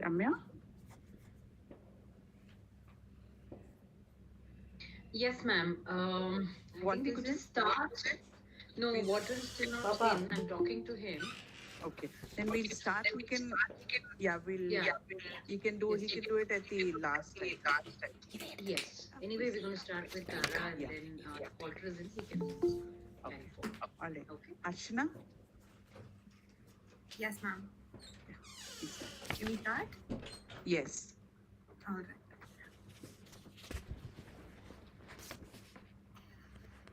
Ramya? Yes, ma'am. I think we could just start. No, water is still not Papa. in. I'm talking to him. Okay. Then we'll start. We can, yeah, Yeah. he Yes. can do it at the last time. Yes. Anyway, we're going to start with Tara, and Yeah. then if Walter is in, he can Okay. carry forward. All right. Okay. Archana? Yes, ma'am. Yeah. Please start. Can we start? Yes. All right.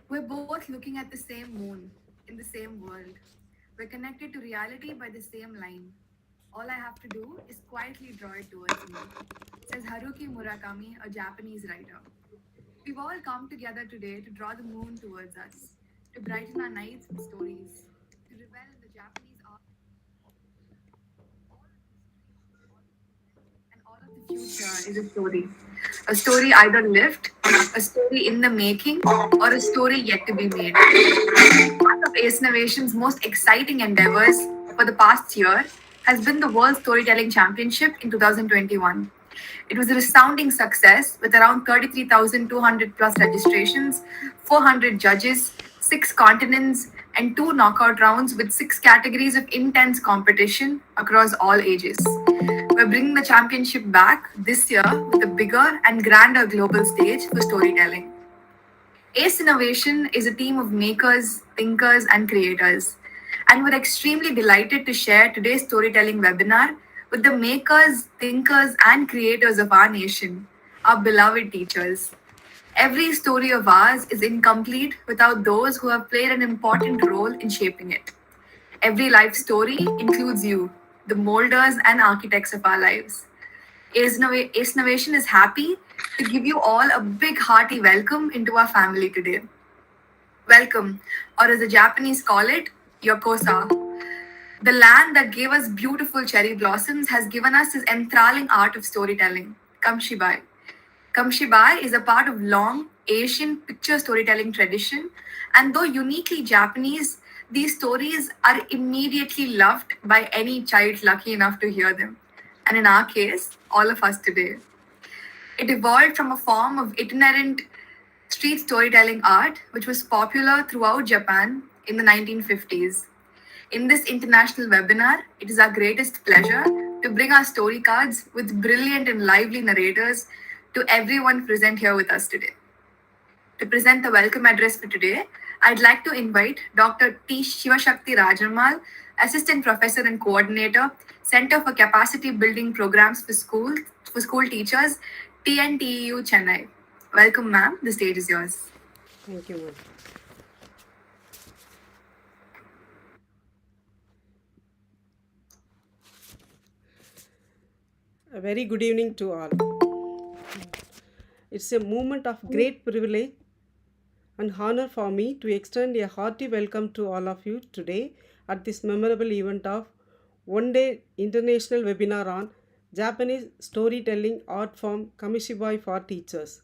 We're both looking at the same moon in the same world. We're connected to reality by the same line. All I have to do is quietly draw it towards me, says Haruki Murakami, a Japanese writer. We've all come together today to draw the moon towards us, to brighten our nights with stories, to revel in the Japanese art and all of the future is a story. A story either lived, a story in the making, or a story yet to be made. One of ACEnovation's most exciting endeavors for the past year has been the World Storytelling Championship in 2021. It was a resounding success with around 33,200 plus registrations, 400 judges, 6 continents, and 2 knockout rounds with 6 categories of intense competition across all ages. We're bringing the championship back this year with a bigger and grander global stage for storytelling. ACEnovation is a team of makers, thinkers, and creators. And we're extremely delighted to share today's storytelling webinar with the makers, thinkers, and creators of our nation, our beloved teachers. Every story of ours is incomplete without those who have played an important role in shaping it. Every life story includes you, the molders and architects of our lives. Ace is happy to give you all a big hearty welcome into our family today. Welcome, or as the Japanese call it, Yokosa. The land that gave us beautiful cherry blossoms has given us this enthralling art of storytelling, Kamishibai. Kamishibai is a part of long Asian picture storytelling tradition, and though uniquely Japanese, these stories are immediately loved by any child lucky enough to hear them. And in our case, all of us today. It evolved from a form of itinerant street storytelling art, which was popular throughout Japan in the 1950s. In this international webinar, it is our greatest pleasure to bring our story cards with brilliant and lively narrators to everyone present here with us today. To present the welcome address for today, I'd like to invite Dr. T. Shivashakti Rajamal, Assistant Professor and Coordinator, Center for Capacity Building Programs for School Teachers, TNTEU Chennai. Welcome, ma'am. The stage is yours. Thank you, ma'am. A very good evening to all. It's a moment of great privilege and honor for me to extend a hearty welcome to all of you today at this memorable event of one-day international webinar on Japanese storytelling Artform Kamishibai for teachers.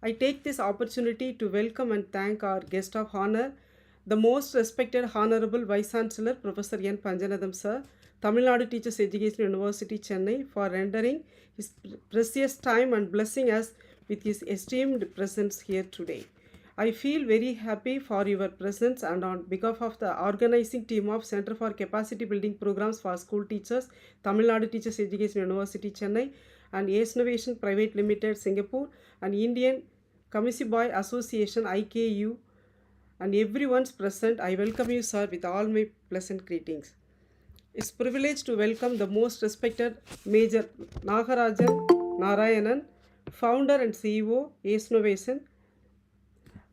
I take this opportunity to welcome and thank our guest of honor, the most respected Honorable Vice Chancellor Professor N. Panjanadam Sir, Tamil Nadu Teachers Education University, Chennai, for rendering his precious time and blessing us with his esteemed presence here today. I feel very happy for your presence, and on behalf of the organizing team of Center for Capacity Building Programs for School Teachers, Tamil Nadu Teachers Education University, Chennai, and ACEnovation Private Limited, Singapore, and Indian Kamishibai Association, IKU, and everyone's present, I welcome you, sir, with all my pleasant greetings. It's a privilege to welcome the most respected Major Nagarajan Narayanan, founder and CEO, ACEnovation.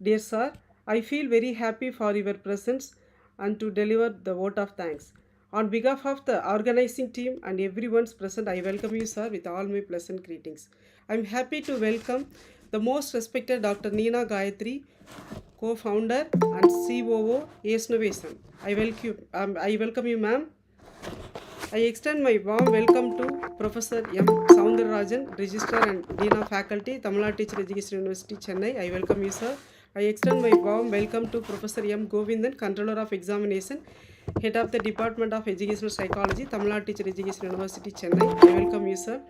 Dear sir, I feel very happy for your presence and to deliver the vote of thanks. On behalf of the organizing team and everyone's present, I welcome you, sir, with all my pleasant greetings. I'm happy to welcome the most respected Dr. Neena Gayatri, co-founder and COO, ACEnovation. I welcome you, ma'am. I extend my warm welcome to Professor M. Soundararajan, Registrar and Dean of Faculty, Tamil Nadu Teacher Education University, Chennai. I welcome you, sir. I extend my warm welcome to Professor M. Govindan, Controller of Examination, Head of the Department of Educational Psychology, Tamil Nadu Teacher Education University, Chennai. I welcome you, sir.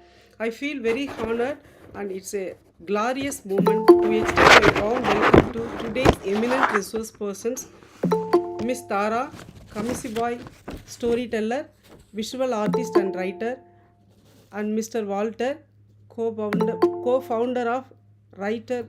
I feel very honored and it's a glorious moment to extend my warm welcome to today's eminent resource persons, Miss Tara Kamishibai, storyteller, visual artist and writer, and Mr. Walter, co-founder of Writer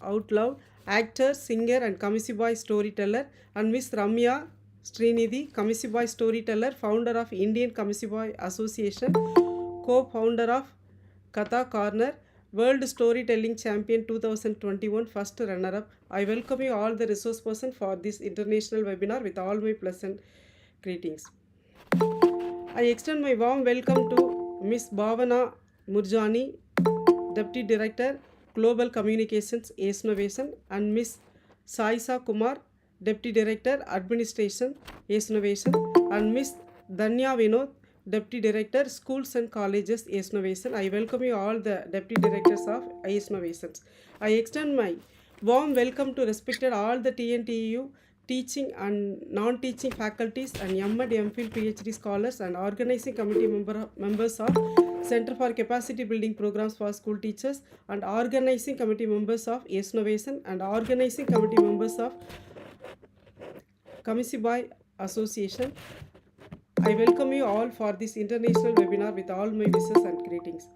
Out Loud, actor, singer, and Kamishibai storyteller, and Miss Ramya Srinidhi, Kamishibai storyteller, founder of Indian Kamishibai Association, co-founder of Katha Corner, World Storytelling Champion 2021, first runner-up. I welcome you all the resource person for this international webinar with all my pleasant greetings. I extend my warm welcome to Miss Bhavana Murjani, Deputy Director, Global Communications, ACEnovation, and Miss Saisa Kumar, Deputy Director, Administration, ACEnovation, and Miss Danya Vinod, Deputy Director, Schools and Colleges, ACEnovation. I welcome you all the Deputy Directors of ACEnovations. I extend my warm welcome to respected all the TNTEU teaching and non-teaching faculties and M.Ed, M.Phil, PhD scholars and organizing committee members of Center for Capacity Building Programs for School Teachers and organizing committee members of ACEnovation and organizing committee members of Kamishibai Association. I welcome you all for this international webinar with all my wishes and greetings.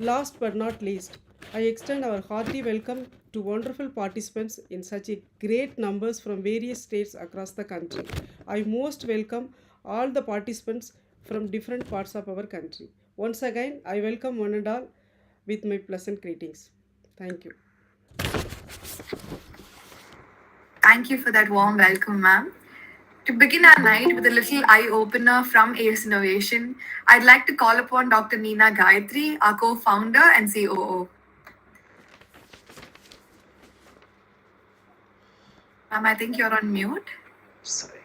Last but not least, I extend our hearty welcome to wonderful participants in such a great numbers from various states across the country. I most welcome all the participants from different parts of our country. Once again, I welcome one and all with my pleasant greetings. Thank you. Thank you for that warm welcome, ma'am. To begin our night with a little eye opener from ACEnovation, I'd like to call upon Dr. Neena Gayatri, our co founder and COO. Ma'am, I think you're on mute. Sorry.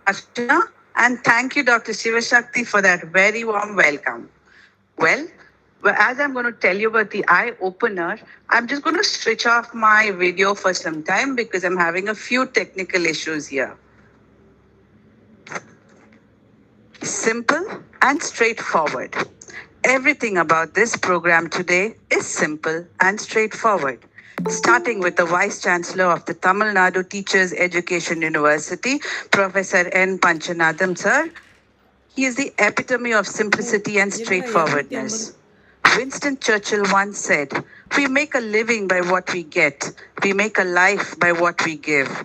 Archana, and thank you, Dr. Shivashakti, for that very warm welcome. Well, as I'm going to tell you about the eye opener, I'm just going to switch off my video for some time because I'm having a few technical issues here. Simple and straightforward. Everything about this program today is simple and straightforward. Starting with the Vice Chancellor of the Tamil Nadu Teachers Education University, Professor N. Panchanadam, sir. He is the epitome of simplicity and straightforwardness. Winston Churchill once said, "We make a living by what we get. We make a life by what we give."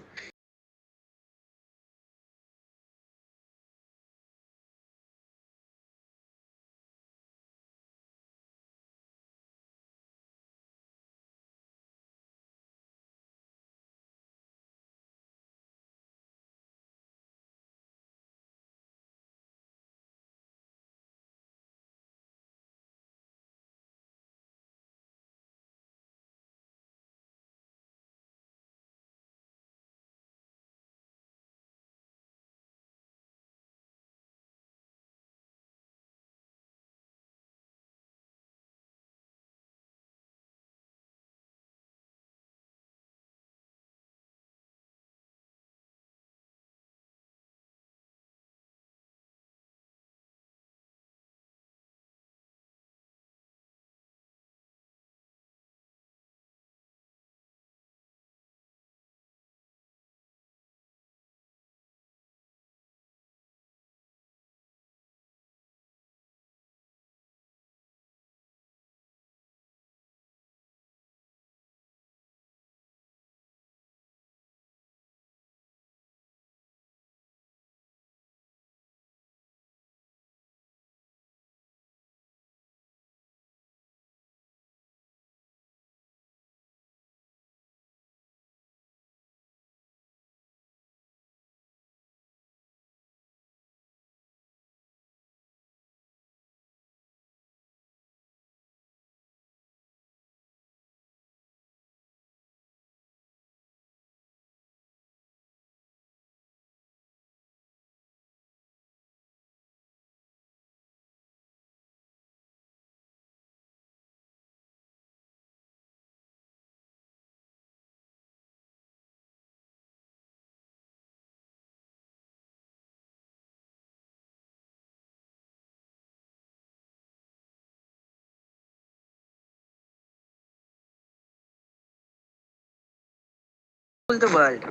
rule the world.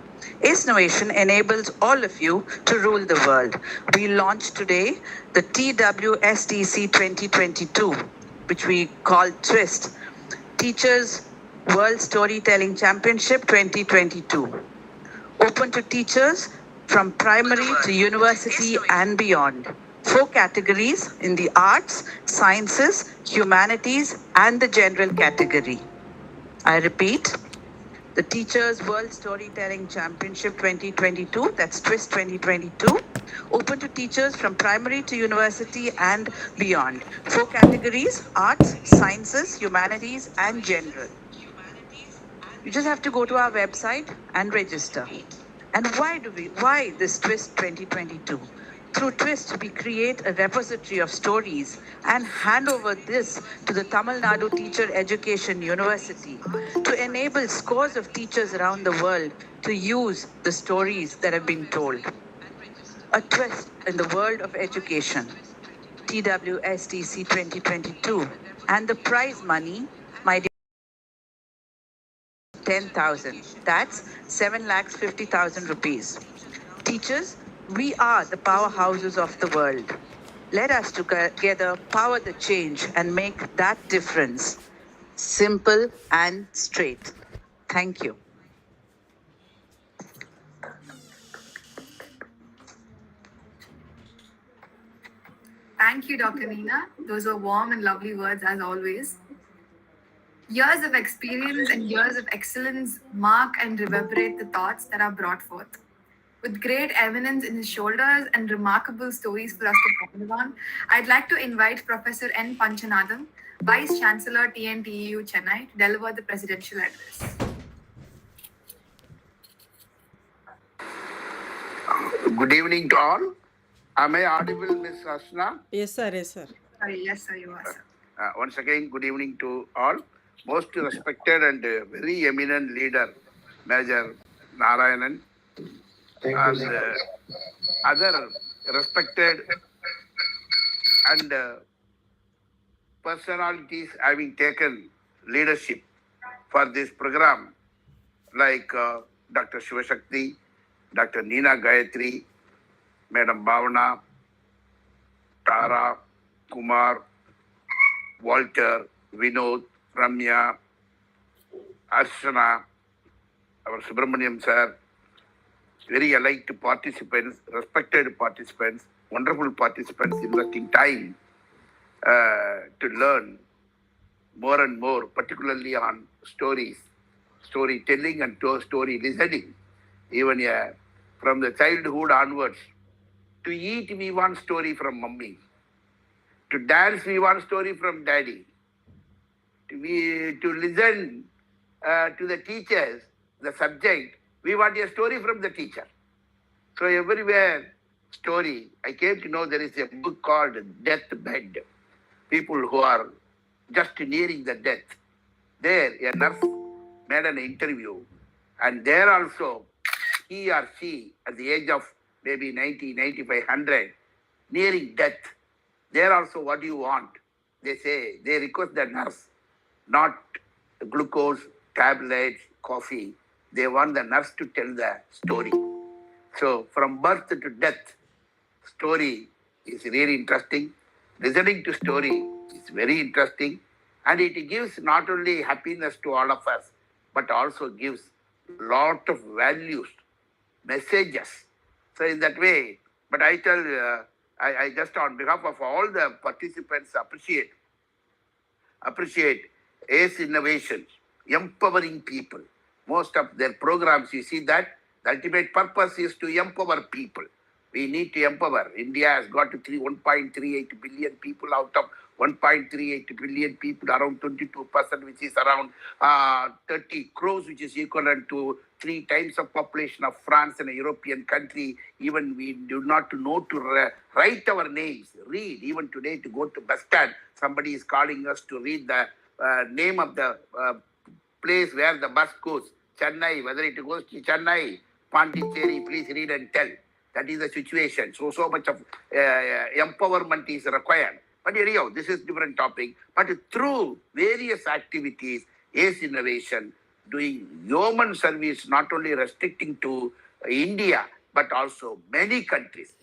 ACEnovation enables all of you to rule the world. We launched today the TWSTC 2022, which we call TWIST, Teachers World Storytelling Championship 2022. Open to teachers from primary to university and beyond. 4 categories in the arts, sciences, humanities, and the general category. I repeat, the Teachers World Storytelling Championship 2022, that's TWIST 2022, open to teachers from primary to university and beyond. 4 categories, arts, sciences, humanities, and general. You just have to go to our website and register. And why this TWIST 2022? Through TWIST, we create a repository of stories and hand over this to the Tamil Nadu Teacher Education University to enable scores of teachers around the world to use the stories that have been told. A twist in the world of education. TWSTC 2022. And the prize money, my dear, 10,000. That's 7,50,000 rupees. Teachers, we are the powerhouses of the world. Let us together power the change and make that difference. Simple and straight. Thank you. Thank you, Dr. Neena. Those were warm and lovely words as always. Years of experience and years of excellence mark and reverberate the thoughts that are brought forth. With great eminence in his shoulders and remarkable stories for us to ponder on, I'd like to invite Professor N. Panchanadam, Vice Chancellor TNTEU Chennai, to deliver the presidential address. Good evening to all. Am I audible, Ms. Asna? Yes, sir. Yes, sir. Yes, sir, you are, sir. Once again, good evening to all. Most respected and very eminent leader, Major Narayanan, and other respected and personalities having taken leadership for this program, like Dr. Shivashakti, Dr. Neena Gayatri, Madam Bhavana, Tara, Kumar, Walter, Vinod, Ramya, Archana, our Subramaniam sir, very alike participants, respected participants, wonderful participants investing time to learn more and more, particularly on stories, storytelling and story listening. Even from the childhood onwards, to eat we want story from mummy, to dance we want story from daddy, to listen to the teachers, the subject, we want a story from the teacher. So everywhere story. I came to know there is a book called Deathbed. People who are just nearing the death. There, a nurse made an interview, and there also, he or she, at the age of maybe 90, 95, 100, nearing death, there also, what do you want? They say, they request the nurse, not glucose, tablets, coffee. They want the nurse to tell the story. So, from birth to death, story is really interesting. Listening to story is very interesting. And it gives not only happiness to all of us, but also gives lot of values, messages. So in that way, but I tell, I just on behalf of all the participants appreciate ACEnovation, empowering people. Most of their programs, you see that the ultimate purpose is to empower people. We need to empower. India has got to 1.38 billion people out of 1.38 billion people, around 22%, which is around 30 crores, which is equivalent to 3 times the population of France and a European country. Even we do not know to write our names, read. Even today, to go to bus stand, somebody is calling us to read the name of the place where the bus goes. Chennai, whether it goes to Chennai, Pondicherry, please read and tell. That is the situation. So much of empowerment is required. But anyhow, this is different topic. But through various activities, ACEnovation doing yeoman service, not only restricting to India, but also many countries,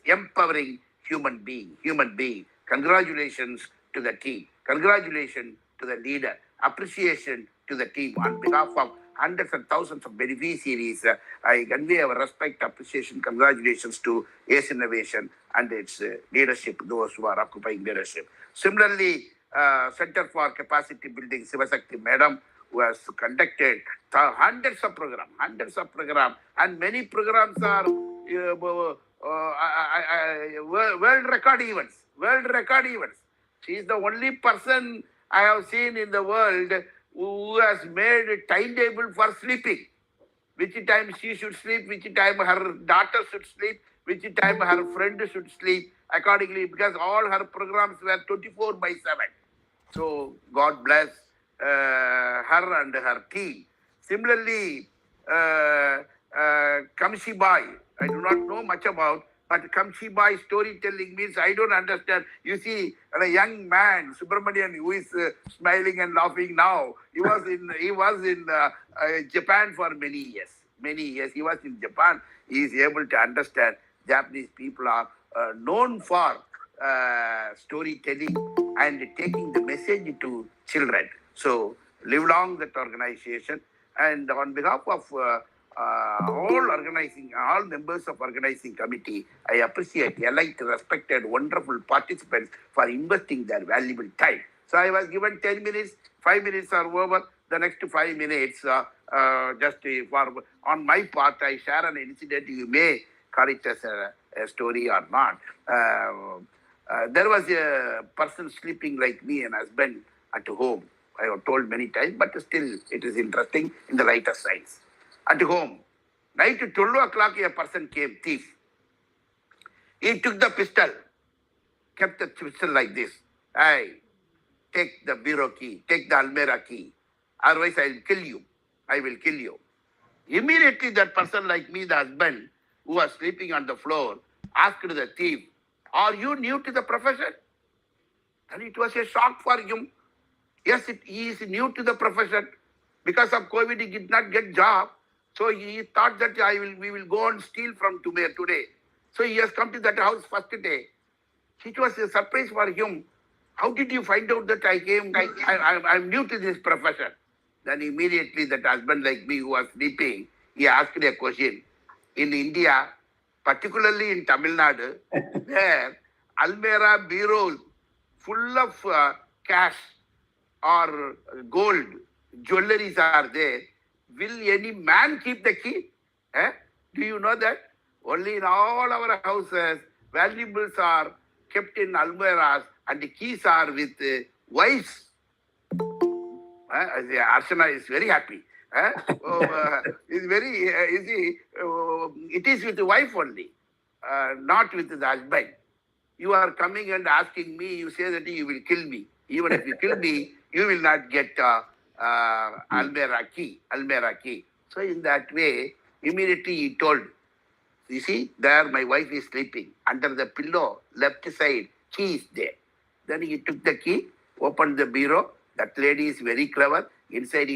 empowering human being. Congratulations to the team. Congratulations to the leader. Appreciation to the team on behalf of hundreds and thousands of beneficiaries. I convey our respect, appreciation, congratulations to ACEnovation and its leadership, those who are occupying leadership. Similarly, Center for Capacity Building, Sivasakti Madam, who has conducted hundreds of programs, and many programs are world record events. She is the only person I have seen in the world who has made a timetable for sleeping. Which time she should sleep, which time her daughter should sleep, which time her friend should sleep accordingly, because all her programs were 24/7. So God bless her and her team. Similarly, Kamishibai, I do not know much about, but Kamishibai storytelling means I don't understand. You see, a young man, Subramanian, who is smiling and laughing now, he was in Japan for many years. He was in Japan. He is able to understand. Japanese people are known for storytelling and taking the message to children. So live long that organization. And on behalf of all members of organizing committee, I appreciate elect, respected, wonderful participants for investing their valuable time. So I was given 10 minutes, 5 minutes are over. The next 5 minutes, on my part, I share an incident. You may call it as a story or not. There was a person sleeping like me, an husband at home. I have told many times, but still it is interesting in the light of science. At home, night 12 o'clock, a person came, thief. He took the pistol, kept the pistol like this. Hey, take the bureau key, take the almirah key. Otherwise, I will kill you. Immediately, that person like me, the husband, who was sleeping on the floor, asked the thief, are you new to the profession? And it was a shock for him. Yes, he is new to the profession. Because of COVID, he did not get job. So he thought that we will go and steal from today. So he has come to that house first day. It was a surprise for him. How did you find out that I'm new to this profession? Then immediately that husband like me who was sleeping, he asked a question. In India, particularly in Tamil Nadu, where almirah bureaus full of cash or gold, jewelries are there, will any man keep the key? Do you know that? Only in all our houses, valuables are kept in almirahs and the keys are with wives. Archana is very happy. It's very easy. It is with the wife only, not with the husband. You are coming and asking me, you say that you will kill me. Even if you kill me, you will not get almirah key. So in that way, immediately he told, you see, there my wife is sleeping. Under the pillow, left side, key is there. Then he took the key, opened the bureau. That lady is very clever. Inside,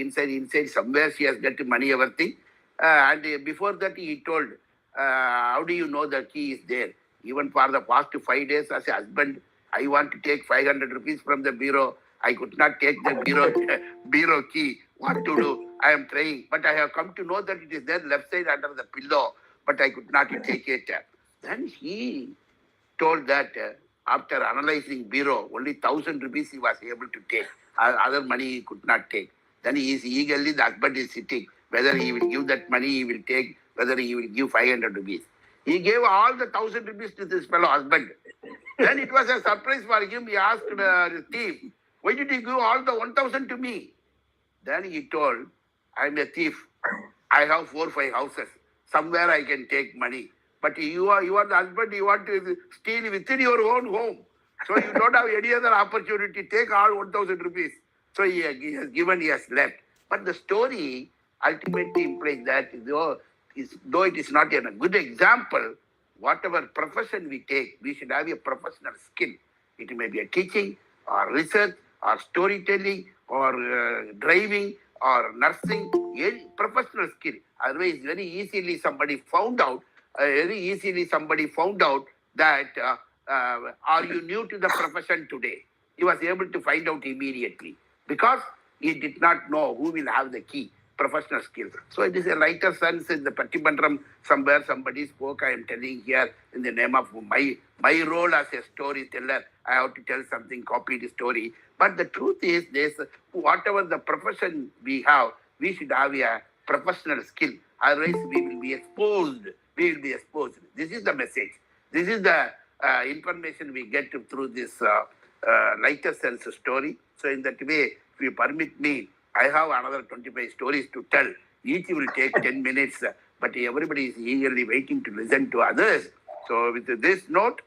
somewhere she has got money, everything. And before that, he told, how do you know the key is there? Even for the past 5 days, as a husband, I want to take 500 rupees from the bureau. I could not take the bureau key. What to do? I am trying. But I have come to know that it is there left side under the pillow. But I could not take it. Then he told that after analyzing bureau, only 1,000 rupees he was able to take. Other money he could not take. Then he is eagerly, the husband is sitting. Whether he will give that money, he will take. Whether he will give 500 rupees. He gave all the 1,000 rupees to this fellow husband. Then it was a surprise for him. He asked the thief, why did you give all the 1,000 to me? Then he told, I am a thief. I have 4 or 5 houses. Somewhere I can take money. But you are the husband, you want to steal within your own home. So you don't have any other opportunity. Take all 1,000 rupees. So he has given, he has left. But the story ultimately implies that though it is not a good example, whatever profession we take, we should have a professional skill. It may be a teaching or research or storytelling or driving or nursing, any professional skill. Otherwise, very easily somebody found out that are you new to the profession today? He was able to find out immediately because he did not know who will have the key professional skill. So it is a lighter sense in the Patibandram. Somewhere somebody spoke. I am telling here in the name of my role as a storyteller. I have to tell something, copy the story. But the truth is, this whatever the profession we have, we should have a professional skill. Otherwise, we will be exposed. We will be exposed. This is the message. This is the information we get through this lighter sense story. So in that way, if you permit me, I have another 25 stories to tell. Each will take 10 minutes, but everybody is eagerly waiting to listen to others. So with this note,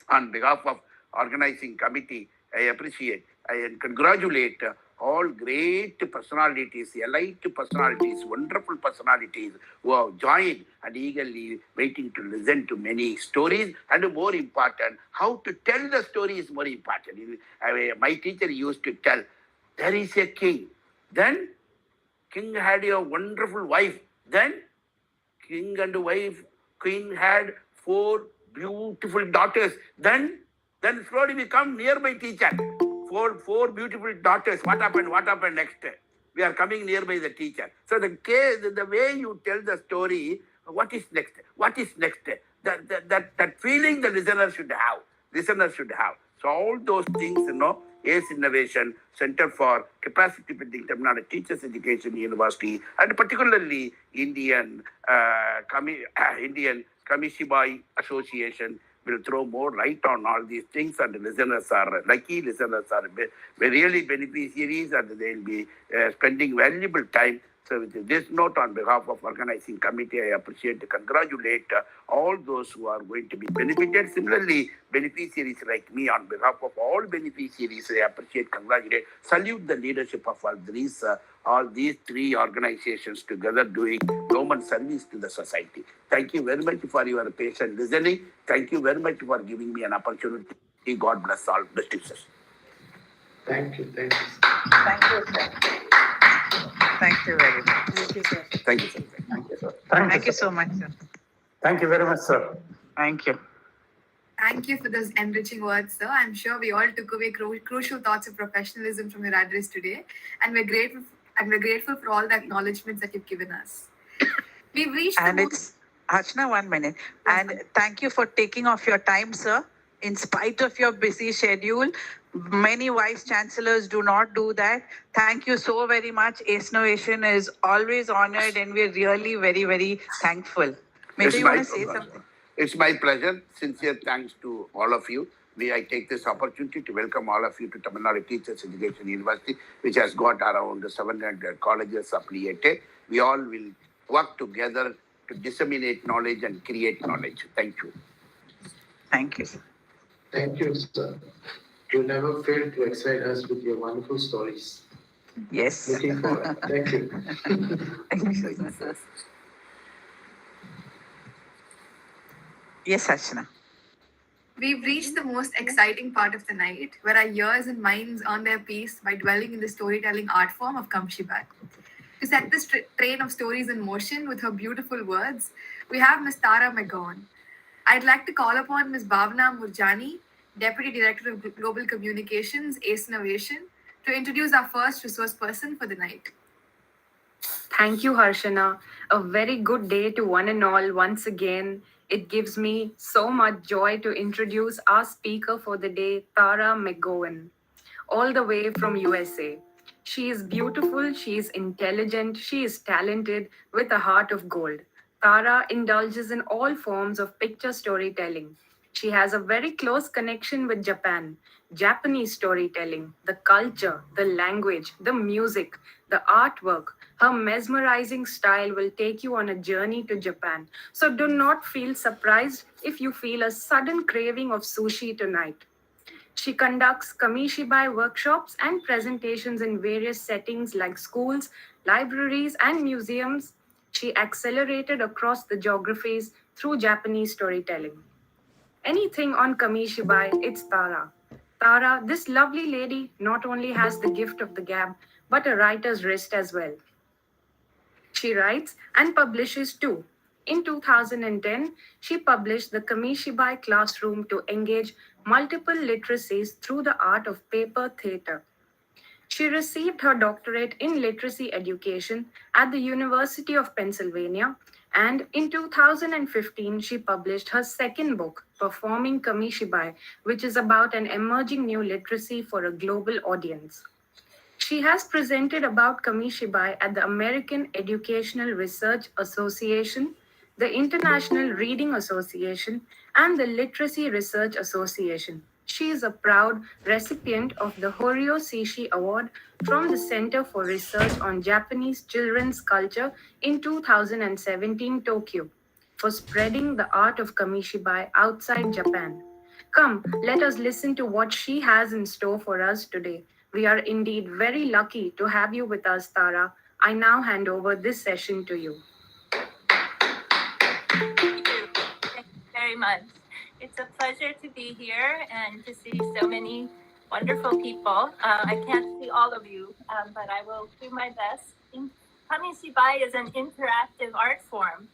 on behalf of organizing committee, I appreciate, I congratulate all great personalities, elite personalities, wonderful personalities who have joined and eagerly waiting to listen to many stories. And more important, how to tell the story is more important. My teacher used to tell, there is a king. Then king had a wonderful wife. Then king and wife, queen had 4 beautiful daughters. Then slowly we come near my teacher. Four beautiful daughters. What happened next? We are coming nearby the teacher. So the way you tell the story, what is next? That feeling the listener should have. So all those things, ACEnovation, Center for Capacity Building Terminology Teachers Education University, and particularly Indian Kamishibai Association will throw more light on all these things, and the listeners are really beneficiaries, and they will be spending valuable time. So with this note, on behalf of organizing committee, I appreciate, congratulate all those who are going to be benefited. Similarly, beneficiaries like me, on behalf of all beneficiaries, I appreciate, congratulate, salute the leadership of all these 3 organizations together doing government service to the society. Thank you very much for your patient listening. Thank you very much for giving me an opportunity. God bless all the teachers. Thank you. Thank you, sir. Thank you very much. Thank you, sir. Thank you, sir. Thank you, sir. Thank you so much, sir. Thank you very much, sir. Thank you. Thank you for those enriching words, sir. I'm sure we all took away crucial thoughts of professionalism from your address today, and we're grateful for all the acknowledgements that you've given us. We've reached And the it's Archana, 1 minute. And thank you for taking off your time, sir. In spite of your busy schedule, many vice chancellors do not do that. Thank you so very much. ACEnovation is always honored, and we're really very, very thankful. Maybe you want to say something? It's my pleasure. Sincere thanks to all of you. I take this opportunity to welcome all of you to Tamil Nadu Teachers Education University, which has got around 700 colleges affiliated. We all will work together to disseminate knowledge and create knowledge. Thank you. Thank you, sir. Thank you, sir. You never fail to excite us with your wonderful stories. Yes. Looking forward. Thank you. Thank you, sir. Yes, Archana. We've reached the most exciting part of the night, where our ears and minds earn their peace by dwelling in the storytelling art form of Kamishibai. To set this train of stories in motion with her beautiful words, we have Ms. Tara McGowan. I'd like to call upon Ms. Bhavna Murjani, Deputy Director of Global Communications, ACEnovation, to introduce our first resource person for the night. Thank you, Harshana. A very good day to one and all once again. It gives me so much joy to introduce our speaker for the day, Tara McGowan, all the way from USA. She is beautiful, she is intelligent, she is talented with a heart of gold. Tara indulges in all forms of picture storytelling. She has a very close connection with Japan, Japanese storytelling, the culture, the language, the music, the artwork. Her mesmerizing style will take you on a journey to Japan. So do not feel surprised if you feel a sudden craving of sushi tonight. She conducts Kamishibai workshops and presentations in various settings like schools, libraries, and museums. She accelerated across the geographies through Japanese storytelling. Anything on Kamishibai, it's Tara. Tara, this lovely lady, not only has the gift of the gab, but a writer's wrist as well. She writes and publishes too. In 2010, she published The Kamishibai Classroom to engage multiple literacies through the art of paper theatre. She received her doctorate in literacy education at the University of Pennsylvania, and in 2015, she published her second book, Performing Kamishibai, which is about an emerging new literacy for a global audience. She has presented about Kamishibai at the American Educational Research Association, the International Reading Association, and the Literacy Research Association. She is a proud recipient of the Hyoshigi Award from the Center for Research on Japanese Children's Culture in 2017 Tokyo for spreading the art of Kamishibai outside Japan. Come, let us listen to what she has in store for us today. We are indeed very lucky to have you with us, Tara. I now hand over this session to you. Thank you. Thank you very much. It's a pleasure to be here and to see so many wonderful people. I can't see all of you, but I will do my best. Kamishibai is an interactive art form.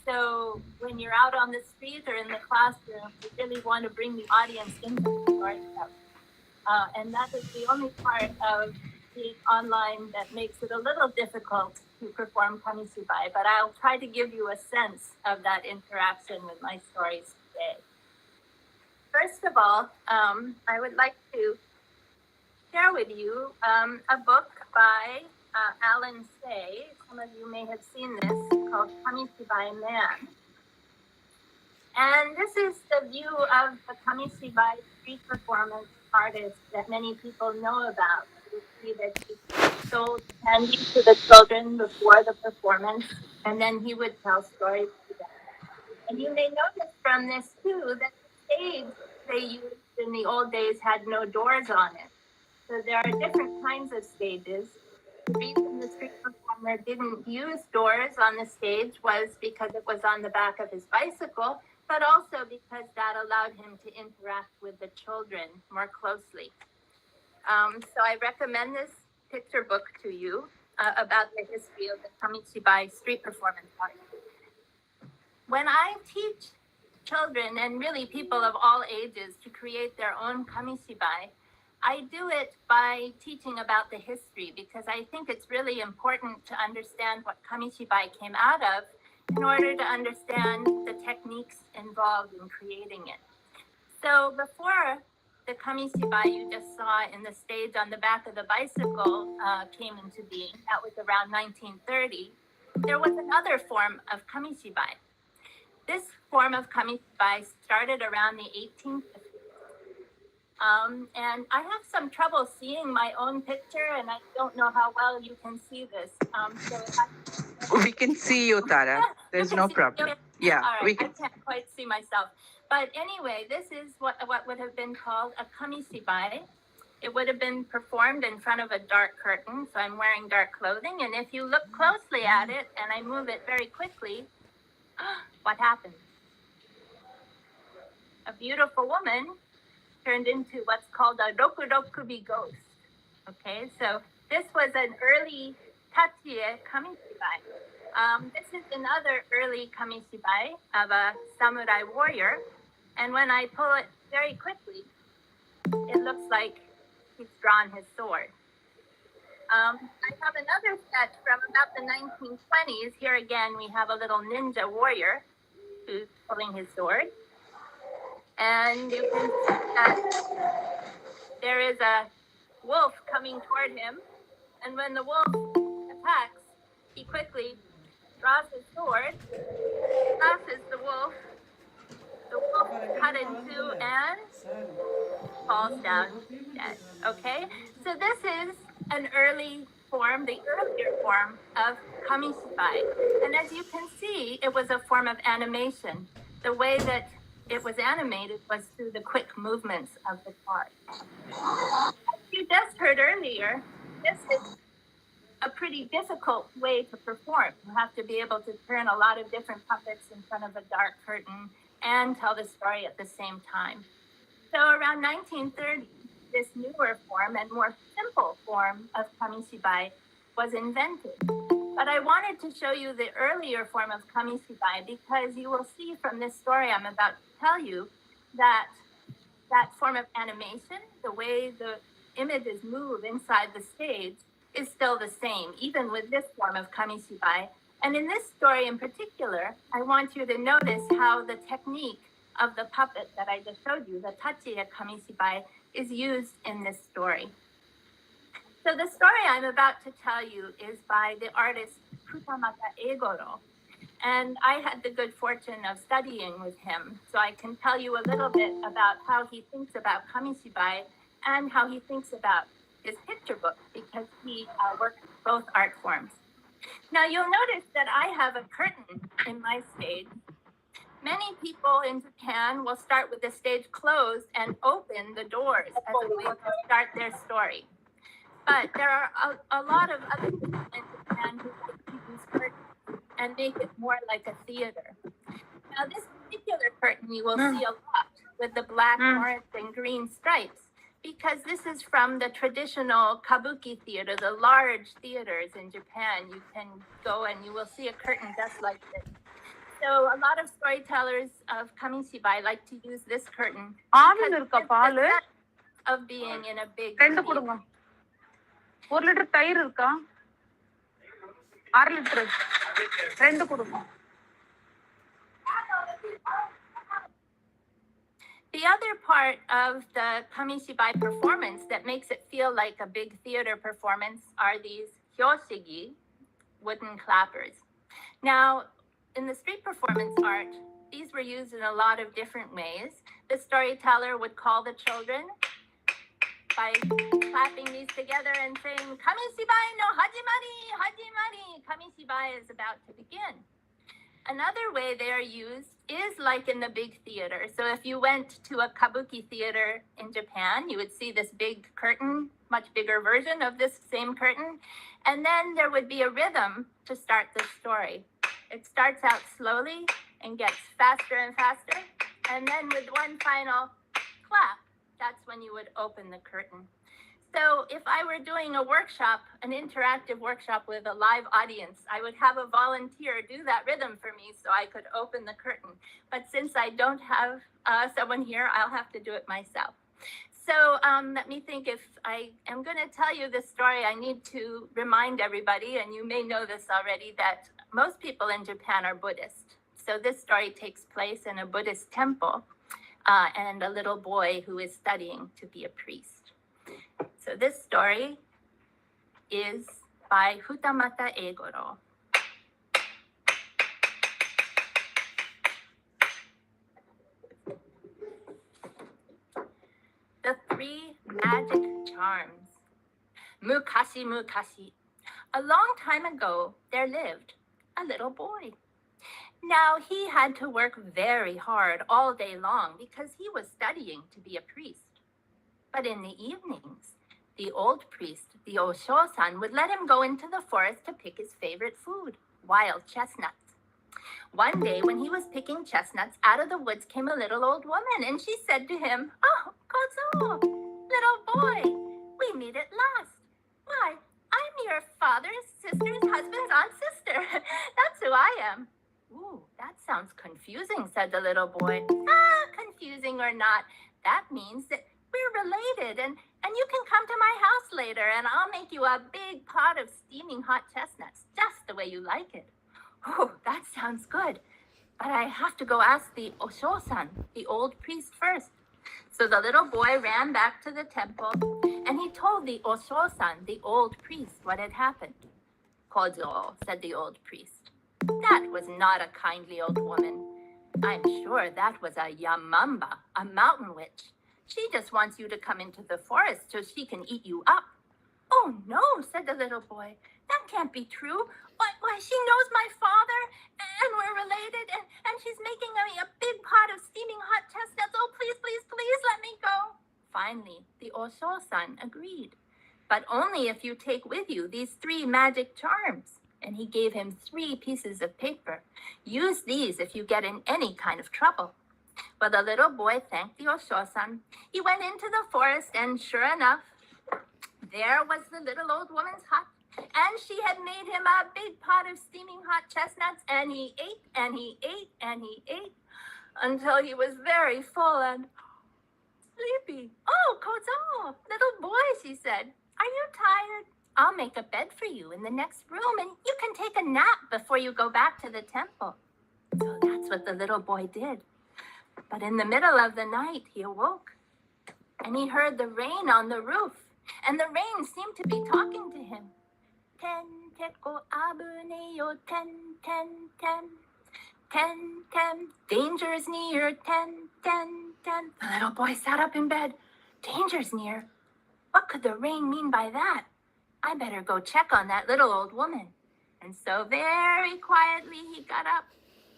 So when you're out on the street or in the classroom, you really want to bring the audience into the art stuff. And that is the only part of being online that makes it a little difficult to perform Kamishibai, but I'll try to give you a sense of that interaction with my stories today. First of all, I would like to share with you a book by Alan Say. Some of you may have seen this, called Tamitsubai Man. And this is the view of the Kamishibai street performance artist that many people know about. You see that he sold candy to the children before the performance, and then he would tell stories to them. And you may notice from this too that the stage they used in the old days had no doors on it. So there are different kinds of stages. The reason the street performer didn't use doors on the stage was because it was on the back of his bicycle, but also because that allowed him to interact with the children more closely. So I recommend this picture book to you about the history of the Tamitsubai street performance art. When I teach children and really people of all ages to create their own Kamishibai, I do it by teaching about the history because I think it's really important to understand what Kamishibai came out of in order to understand the techniques involved in creating it. So before the Kamishibai you just saw in the stage on the back of the bicycle came into being, that was around 1930, there was another form of Kamishibai. This form of Kamishibai started around the 1850s. And I have some trouble seeing my own picture, and I don't know how well you can see this. We can see you, Tara. There's no problem. Yeah, all right, we can. I can't quite see myself. But anyway, this is what would have been called a Kamishibai. It would have been performed in front of a dark curtain, so I'm wearing dark clothing. And if you look closely at it, and I move it very quickly, what happens? A beautiful woman turned into what's called a rokurokubi ghost. Okay, so this was an early Tachie Kamishibai. This is another early Kamishibai of a samurai warrior. And when I pull it very quickly, it looks like he's drawn his sword. I have another sketch from about the 1920s. Here again, we have a little ninja warrior who's pulling his sword. And you can see that there is a wolf coming toward him. And when the wolf attacks, he quickly draws his sword, slashes the wolf. The wolf is cut in two and falls down dead. Okay? So this is an early form, the earlier form of Kamishibai. And as you can see, it was a form of animation. The way that it was animated was through the quick movements of the part. As you just heard earlier, this is a pretty difficult way to perform. You have to be able to turn a lot of different puppets in front of a dark curtain and tell the story at the same time. So around 1930, this newer form and more simple form of Kamishibai was invented. But I wanted to show you the earlier form of Kamishibai because you will see from this story I'm about to tell you that that form of animation, the way the images move inside the stage, is still the same, even with this form of Kamishibai. And in this story in particular, I want you to notice how the technique of the puppet that I just showed you, the Tachiya Kamishibai, is used in this story. So the story I'm about to tell you is by the artist Futamata Eigoro. And I had the good fortune of studying with him, so I can tell you a little bit about how he thinks about Kamishibai and how he thinks about his picture book, because he works with both art forms. Now you'll notice that I have a curtain in my stage. Many people in Japan will start with the stage closed and open the doors as a way to start their story. But there are a lot of other people in Japan who like to use curtains and make it more like a theater. Now this particular curtain you will see a lot with the black, orange, and green stripes, because this is from the traditional kabuki theater, the large theaters in Japan. You can go and you will see a curtain just like this. So a lot of storytellers of Kamishibai like to use this curtain because it's the sense of being in a big theater. 1 litre தயிர் இருக்கா 6 litre 2 கொடுங்க. The other part of the Kamishibai performance that makes it feel like a big theater performance are these Hyoshigi, wooden clappers. Now, in the street performance art, these were used in a lot of different ways. The storyteller would call the children by clapping these together and saying, Kamishibai no hajimari, hajimari. Kamishibai is about to begin. Another way they are used is like in the big theater. So if you went to a kabuki theater in Japan, you would see this big curtain, much bigger version of this same curtain. And then there would be a rhythm to start the story. It starts out slowly and gets faster and faster. And then with one final clap, that's when you would open the curtain. So if I were doing a workshop, an interactive workshop with a live audience, I would have a volunteer do that rhythm for me so I could open the curtain. But since I don't have someone here, I'll have to do it myself. So let me think. If I am going to tell you this story, I need to remind everybody, and you may know this already, that most people in Japan are Buddhist. So this story takes place in a Buddhist temple and a little boy who is studying to be a priest. So this story is by Futamata Eigoro. The Three Magic Charms. Mukashi mukashi. A long time ago, there lived a little boy. Now, he had to work very hard all day long because he was studying to be a priest. But in the evenings, the old priest, the Osho-san, would let him go into the forest to pick his favorite food, wild chestnuts. One day, when he was picking chestnuts, out of the woods came a little old woman, and she said to him, "Oh, Kozo, little boy, we meet at last. Why, I'm your father's sister's husband's aunt sister. That's who I am." "Ooh, that sounds confusing," said the little boy. Confusing or not, that means that we're related, and you can come to my house later, and I'll make you a big pot of steaming hot chestnuts, just the way you like it." "Oh, that sounds good, but I have to go ask the Osho-san, the old priest, first." So the little boy ran back to the temple, and he told the Osho-san, the old priest, what had happened. "Kozo," said the old priest, "that was not a kindly old woman. I'm sure that was a Yamamba, a mountain witch. She just wants you to come into the forest so she can eat you up." "Oh no," said the little boy. "That can't be true. Why, she knows my father, and we're related, and she's making me a big pot of steaming hot chestnuts. Oh, please, please, please let me go." Finally, the Osho-san agreed, "But only if you take with you these 3 magic charms." And he gave him 3 pieces of paper. "Use these if you get in any kind of trouble." Well, the little boy thanked the Osho-san. He went into the forest, and sure enough, there was the little old woman's hut. And she had made him a big pot of steaming hot chestnuts, and he ate, and he ate, and he ate, until he was very full and sleepy. Oh, Kozo, little boy, she said, are you tired? I'll make a bed for you in the next room, and you can take a nap before you go back to the temple. So that's what the little boy did. But in the middle of the night, he awoke, and he heard the rain on the roof, and the rain seemed to be talking to him. Ten, teko, abune yo, ten, ten, ten. Ten, ten, danger's near, ten, ten, ten. The little boy sat up in bed. Danger's near? What could the rain mean by that? I better go check on that little old woman. And so very quietly he got up.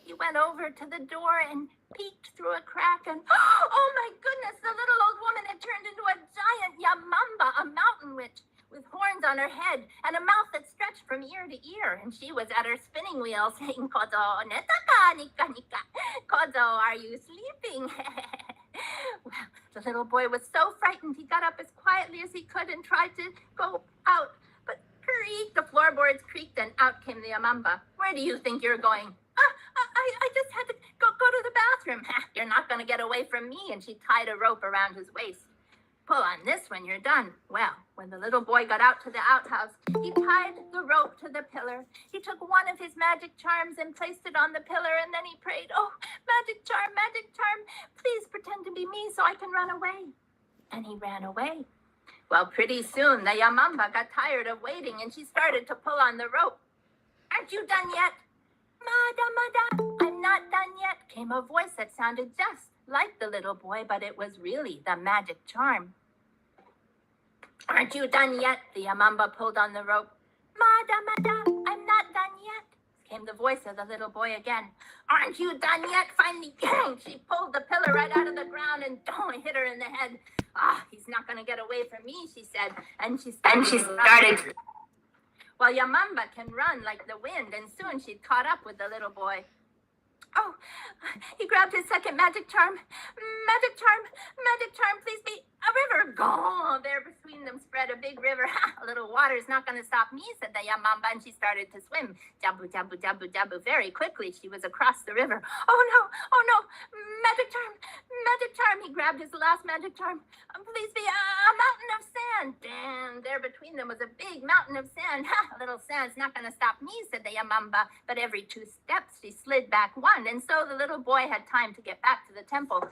He went over to the door and peeked through a crack and, oh my goodness, the little old woman had turned into a giant yamamba, a mountain witch, with horns on her head and a mouth that stretched from ear to ear. And she was at her spinning wheel saying, Kozo, netaka, nika, nika. Kozo, are you sleeping? Well, the little boy was so frightened, he got up as quietly as he could and tried to go out. But creak, the floorboards creaked, and out came the yamamba. Where do you think you're going? I just had to go to the bathroom. You're not going to get away from me. And she tied a rope around his waist. Pull on this when you're done. Well, when the little boy got out to the outhouse, he tied the rope to the pillar. He took one of his magic charms and placed it on the pillar, and then he prayed, oh, magic charm, please pretend to be me so I can run away. And he ran away. Well, pretty soon, the yamamba got tired of waiting, and she started to pull on the rope. Aren't you done yet? Mada, I'm not done yet, came a voice that sounded just like the little boy, but it was really the magic charm. Aren't you done yet? The yamamba pulled on the rope. Mada, I'm not done yet, came the voice of the little boy again. Aren't you done yet? Finally, she pulled the pillar right out of the ground and hit her in the head. He's not going to get away from me, she said. And she started. Well, yamamba can run like the wind, and soon she'd caught up with the little boy. Oh, he grabbed his second magic charm. Magic charm, please be a river. Go! There between them spread a big river. A little water's not going to stop me, said the yamamba, and she started to swim. Jabu, jabu, jabu, jabu. Very quickly, she was across the river. Oh no, magic charm. He grabbed his last magic charm. Please be a mountain of sand. And there between them was a big mountain of sand. A little sand's not going to stop me, said the yamamba. But every 2 steps, she slid back one, and so the little boy had time to get back to the temple. Ton.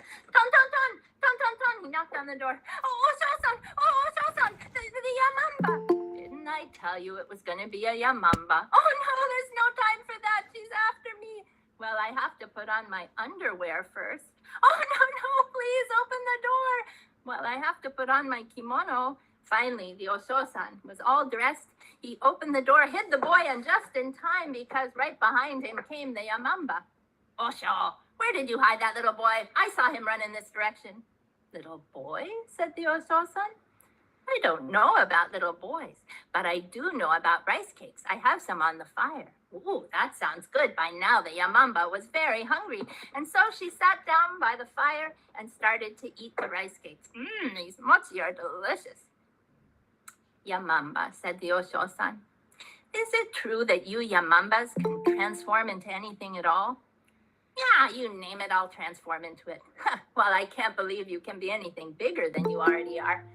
He knocked on the door. Oh, Osho-san, the yamamba. Didn't I tell you it was going to be a yamamba? Oh, no, there's no time for that. She's after me. Well, I have to put on my underwear first. Oh, no, please open the door. Well, I have to put on my kimono. Finally, the Osho-san was all dressed. He opened the door, hid the boy, and just in time, because right behind him came the yamamba. Osho, where did you hide that little boy? I saw him run in this direction. Little boy? Said the Osho-san. I don't know about little boys, but I do know about rice cakes. I have some on the fire. Ooh, that sounds good. By now, the yamamba was very hungry, and so she sat down by the fire and started to eat the rice cakes. These mochi are delicious. Yamamba, said the Osho-san. Is it true that you yamambas can transform into anything at all? Yeah, you name it, I'll transform into it. Well, I can't believe you can be anything bigger than you already are.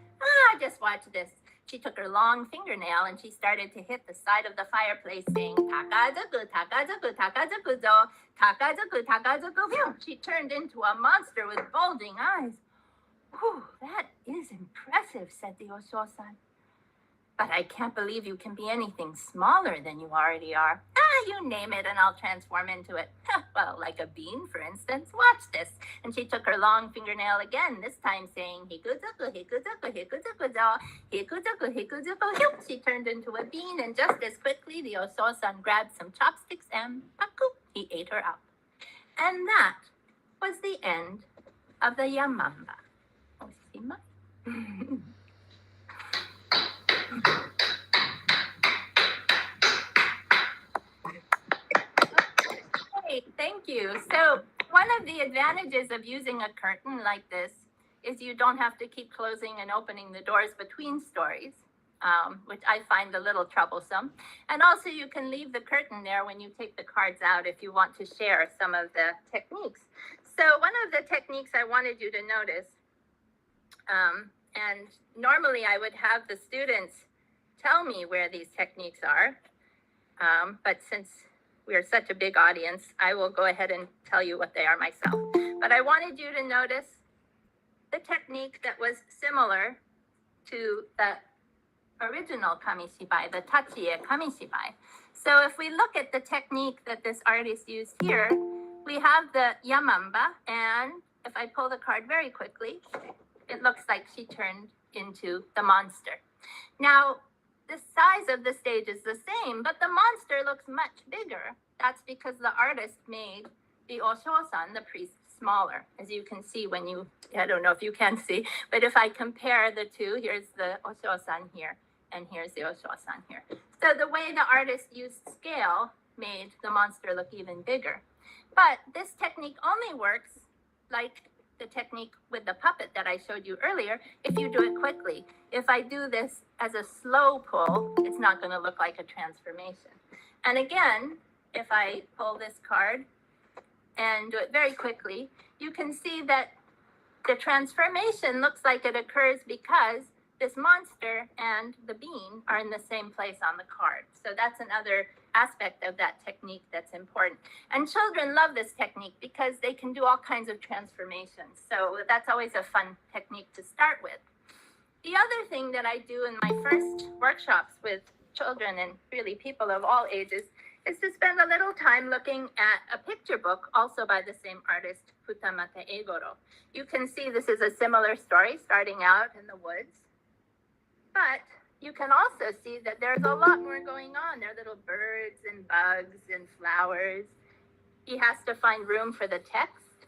Just watch this. She took her long fingernail and she started to hit the side of the fireplace, saying, Takazuku, takazuku, takazuku zo, takazuku, takazuku. Phew, she turned into a monster with bulging eyes. Whew, that is impressive, said the Osho-san. But I can't believe you can be anything smaller than you already are. You name it and I'll transform into it. Well, like a bean, for instance. Watch this. And she took her long fingernail again, this time saying, Hikuzuku, hikuzuku, hikuzuku zo, hikuzuku, hikuzuku. Phew, she turned into a bean, and just as quickly, the Osho-san grabbed some chopsticks and, paku, he ate her up. And that was the end of the yamamba. Oshima. Thank you. So One of the advantages of using a curtain like this is you don't have to keep closing and opening the doors between stories, which I find a little troublesome. And also you can leave the curtain there when you take the cards out if you want to share some of the techniques. So one of the techniques I wanted you to notice, and normally I would have the students tell me where these techniques are, but since we are such a big audience, I will go ahead and tell you what they are myself. But I wanted you to notice the technique that was similar to the original Kamishibai, the TNTEU Kamishibai. So if we look at the technique that this artist used here, we have the Yamamba, and if I pull the card very quickly, it looks like she turned into the monster. Now, the size of the stage is the same, but the monster looks much bigger. That's because the artist made the Osho-san, the priest, smaller. As you can see when you, I don't know if you can see, but if I compare the two, here's the Osho-san here, and here's the Osho-san here. So the way the artist used scale made the monster look even bigger. But this technique only works like the technique with the puppet that I showed you earlier if you do it quickly. If I do this as a slow pull, it's not going to look like a transformation. And again, if I pull this card and do it very quickly, you can see that the transformation looks like it occurs because this monster and the bean are in the same place on the card. So that's another aspect of that technique that's important. And children love this technique because they can do all kinds of transformations. So that's always a fun technique to start with. The other thing that I do in my first workshops with children and really people of all ages is to spend a little time looking at a picture book, also by the same artist, Futamata Eigoro. You can see this is a similar story starting out in the woods. But you can also see that there's a lot more going on. There are little birds and bugs and flowers. He has to find room for the text.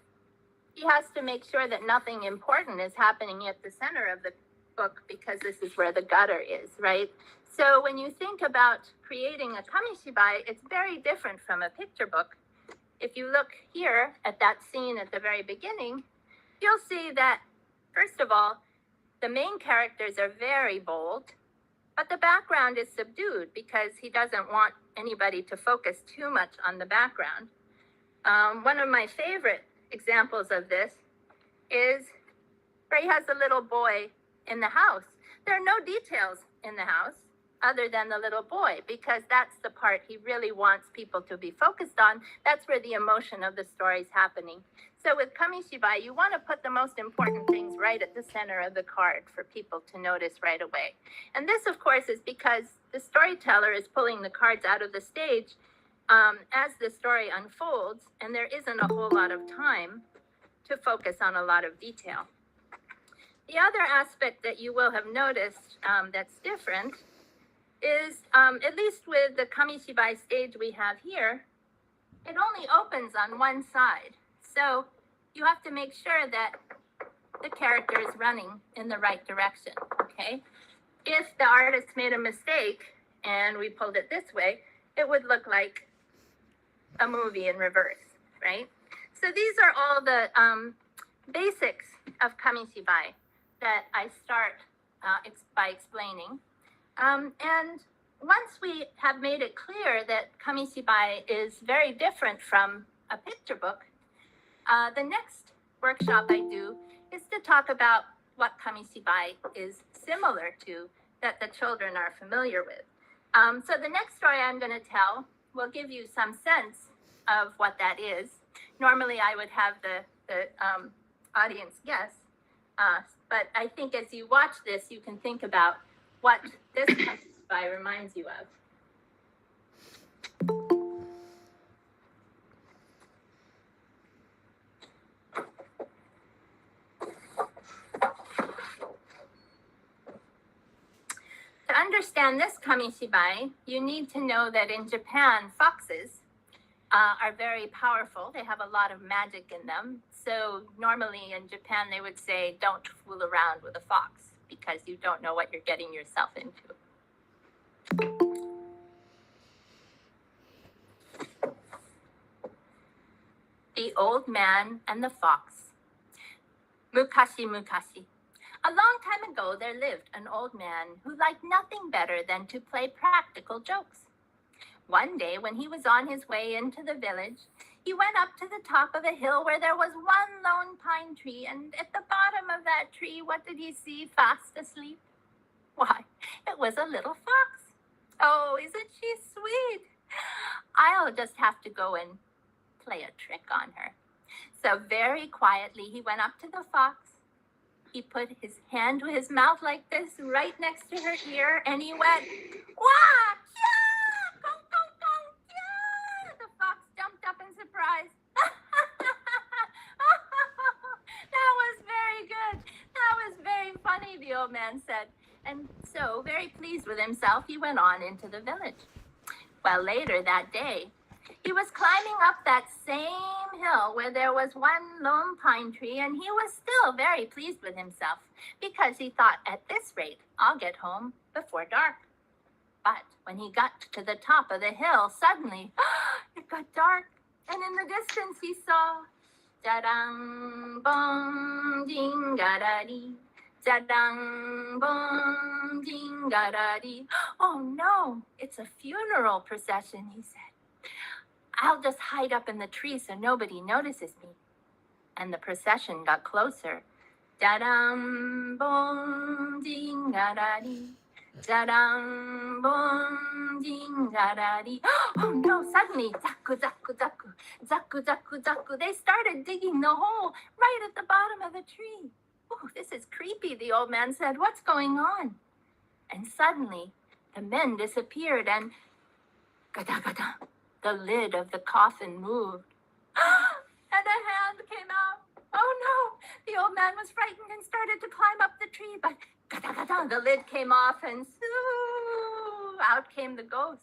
He has to make sure that nothing important is happening at the center of the book because this is where the gutter is, right? So when you think about creating a Kamishibai, it's very different from a picture book. If you look here at that scene at the very beginning, you'll see that, first of all, the main characters are very bold, but the background is subdued because he doesn't want anybody to focus too much on the background. One of my favorite examples of this is where he has a little boy in the house. There are no details in the house other than the little boy because that's the part he really wants people to be focused on. That's where the emotion of the story is happening. So with Kamishibai, you want to put the most important things right at the center of the card for people to notice right away. And this, of course, is because the storyteller is pulling the cards out of the stage as the story unfolds, and there isn't a whole lot of time to focus on a lot of detail. The other aspect that you will have noticed that's different is, at least with the Kamishibai stage we have here, it only opens on one side. So you have to make sure that the character is running in the right direction, okay? If the artist made a mistake and we pulled it this way, it would look like a movie in reverse, right? So these are all the basics of Kamishibai that I start by explaining. And once we have made it clear that Kamishibai is very different from a picture book, the next workshop I do is to talk about what Kamishibai is similar to that the children are familiar with. So the next story I'm going to tell will give you some sense of what that is. Normally I would have the audience guess, but I think as you watch this, you can think about what this Kamishibai reminds you of. To understand this Kamishibai, you need to know that in Japan, foxes are very powerful. They have a lot of magic in them. So normally in Japan, they would say, don't fool around with a fox because you don't know what you're getting yourself into. The Old Man and the Fox. Mukashi mukashi. A long time ago, there lived an old man who liked nothing better than to play practical jokes. One day, when he was on his way into the village, he went up to the top of a hill where there was one lone pine tree, and at the bottom of that tree, what did he see fast asleep? Why, it was a little fox. Oh, isn't she sweet? I'll just have to go and play a trick on her. So very quietly, he went up to the fox. He put his hand to his mouth like this, right next to her ear, and he went, wah, yeah, gong, gong, gong, yeah. The fox jumped up in surprise. That was very good. That was very funny, the old man said. And so, very pleased with himself, he went on into the village. Well, later that day, he was climbing up that same hill where there was one lone pine tree, and he was still very pleased with himself because he thought, at this rate, I'll get home before dark. But when he got to the top of the hill, suddenly, it got dark, and in the distance he saw, da-dang, bong, ding, ga-da-dee. Da-dang, bong, ding, ga-da-dee. Oh no, it's a funeral procession, he said. I'll just hide up in the tree so nobody notices me. And the procession got closer. Da-dang, bong, ding, ga-da-dee. Da-dang, bong, ding, ga-da-dee. Oh no, suddenly, zaku, zaku, zaku, zaku, zaku, zaku. They started digging the hole right at the bottom of the tree. Oh, this is creepy, the old man said. What's going on? And suddenly, the men disappeared and gada gada, the lid of the coffin moved. And a hand came out. Oh no, the old man was frightened and started to climb up the tree, but gada gada, the lid came off and out came the ghost.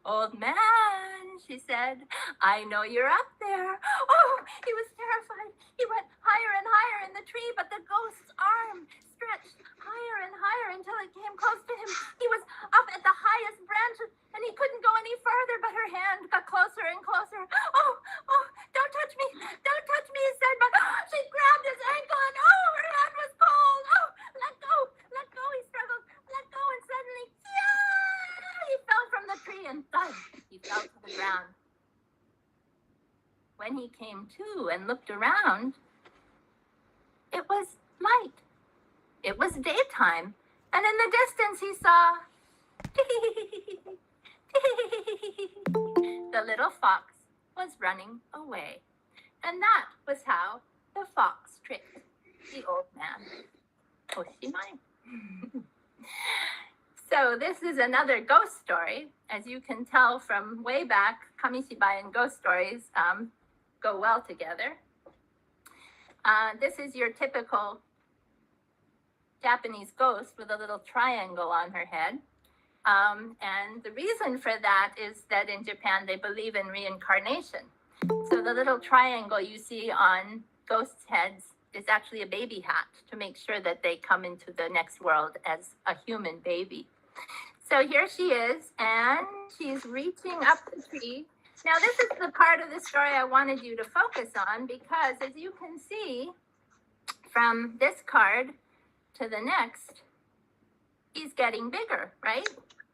Old man, she said, I know you're up there. Oh, he was terrified. He went higher and higher in the tree, but the ghost's arm stretched higher and higher until it came close to him. He was up at the highest branch, and he couldn't go any further, but her hand got closer and closer. Oh, don't touch me. Don't touch me, he said, but she grabbed his ankle, and her hand was cold. Oh, let go, he struggled. Let go, and suddenly, he fell from the tree and thud, he fell to the ground. When he came to and looked around, it was light. It was daytime, and in the distance he saw the little fox was running away. And that was how the fox tricked the old man. Oshimai. So this is another ghost story. As you can tell from way back, Kamishibai and ghost stories go well together. This is your typical Japanese ghost with a little triangle on her head. And the reason for that is that in Japan, they believe in reincarnation. So the little triangle you see on ghosts' heads is actually a baby hat to make sure that they come into the next world as a human baby. So here she is, and she's reaching up the tree. Now, this is the part of the story I wanted you to focus on, because as you can see from this card to the next, he's getting bigger, right?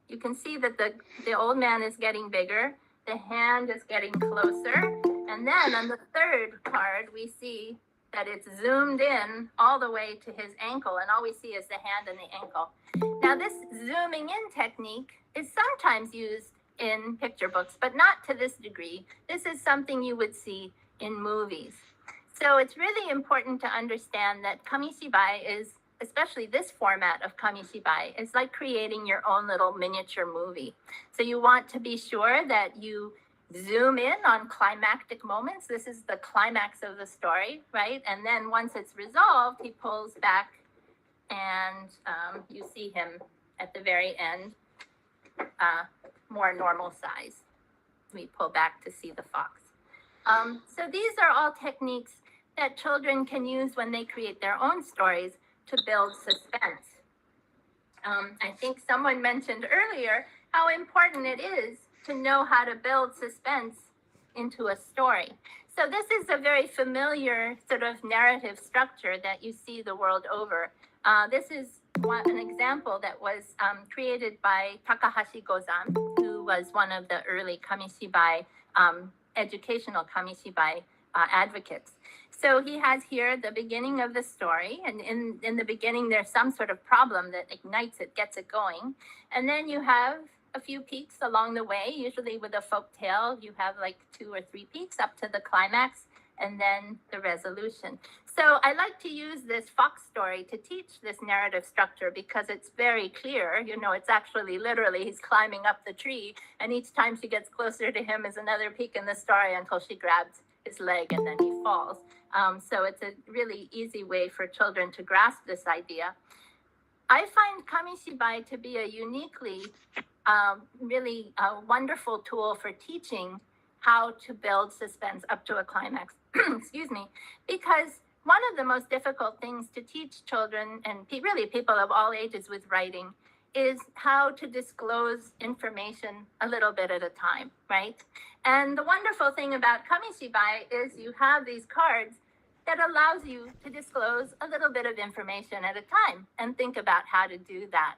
You can see that the old man is getting bigger, the hand is getting closer, and then on the third card, we see that it's zoomed in all the way to his ankle, and all we see is the hand and the ankle. Now, this zooming in technique is sometimes used in picture books, but not to this degree. This is something you would see in movies. So it's really important to understand that Kamishibai is, especially this format of Kamishibai, is like creating your own little miniature movie. So you want to be sure that you zoom in on climactic moments. This is the climax of the story, right? And then once it's resolved, he pulls back and you see him at the very end, more normal size. We pull back to see the fox. So these are all techniques that children can use when they create their own stories to build suspense. I think someone mentioned earlier how important it is to know how to build suspense into a story. So this is a very familiar sort of narrative structure that you see the world over. This is an example that was created by Takahashi Gozan, who was one of the early Kamishibai, educational Kamishibai advocates. So he has here the beginning of the story, and in the beginning there's some sort of problem that ignites it, gets it going, and then you have a few peaks along the way. Usually with a folk tale, you have like 2 or 3 peaks up to the climax, and then the resolution. So I like to use this fox story to teach this narrative structure because it's very clear. You know, it's actually literally he's climbing up the tree, and each time she gets closer to him is another peak in the story until she grabs his leg and then he falls. So it's a really easy way for children to grasp this idea. I find Kamishibai to be a uniquely, really wonderful tool for teaching how to build suspense up to a climax, excuse me, because one of the most difficult things to teach children and really people of all ages with writing is how to disclose information a little bit at a time, right? And the wonderful thing about Kamishibai is you have these cards that allows you to disclose a little bit of information at a time and think about how to do that.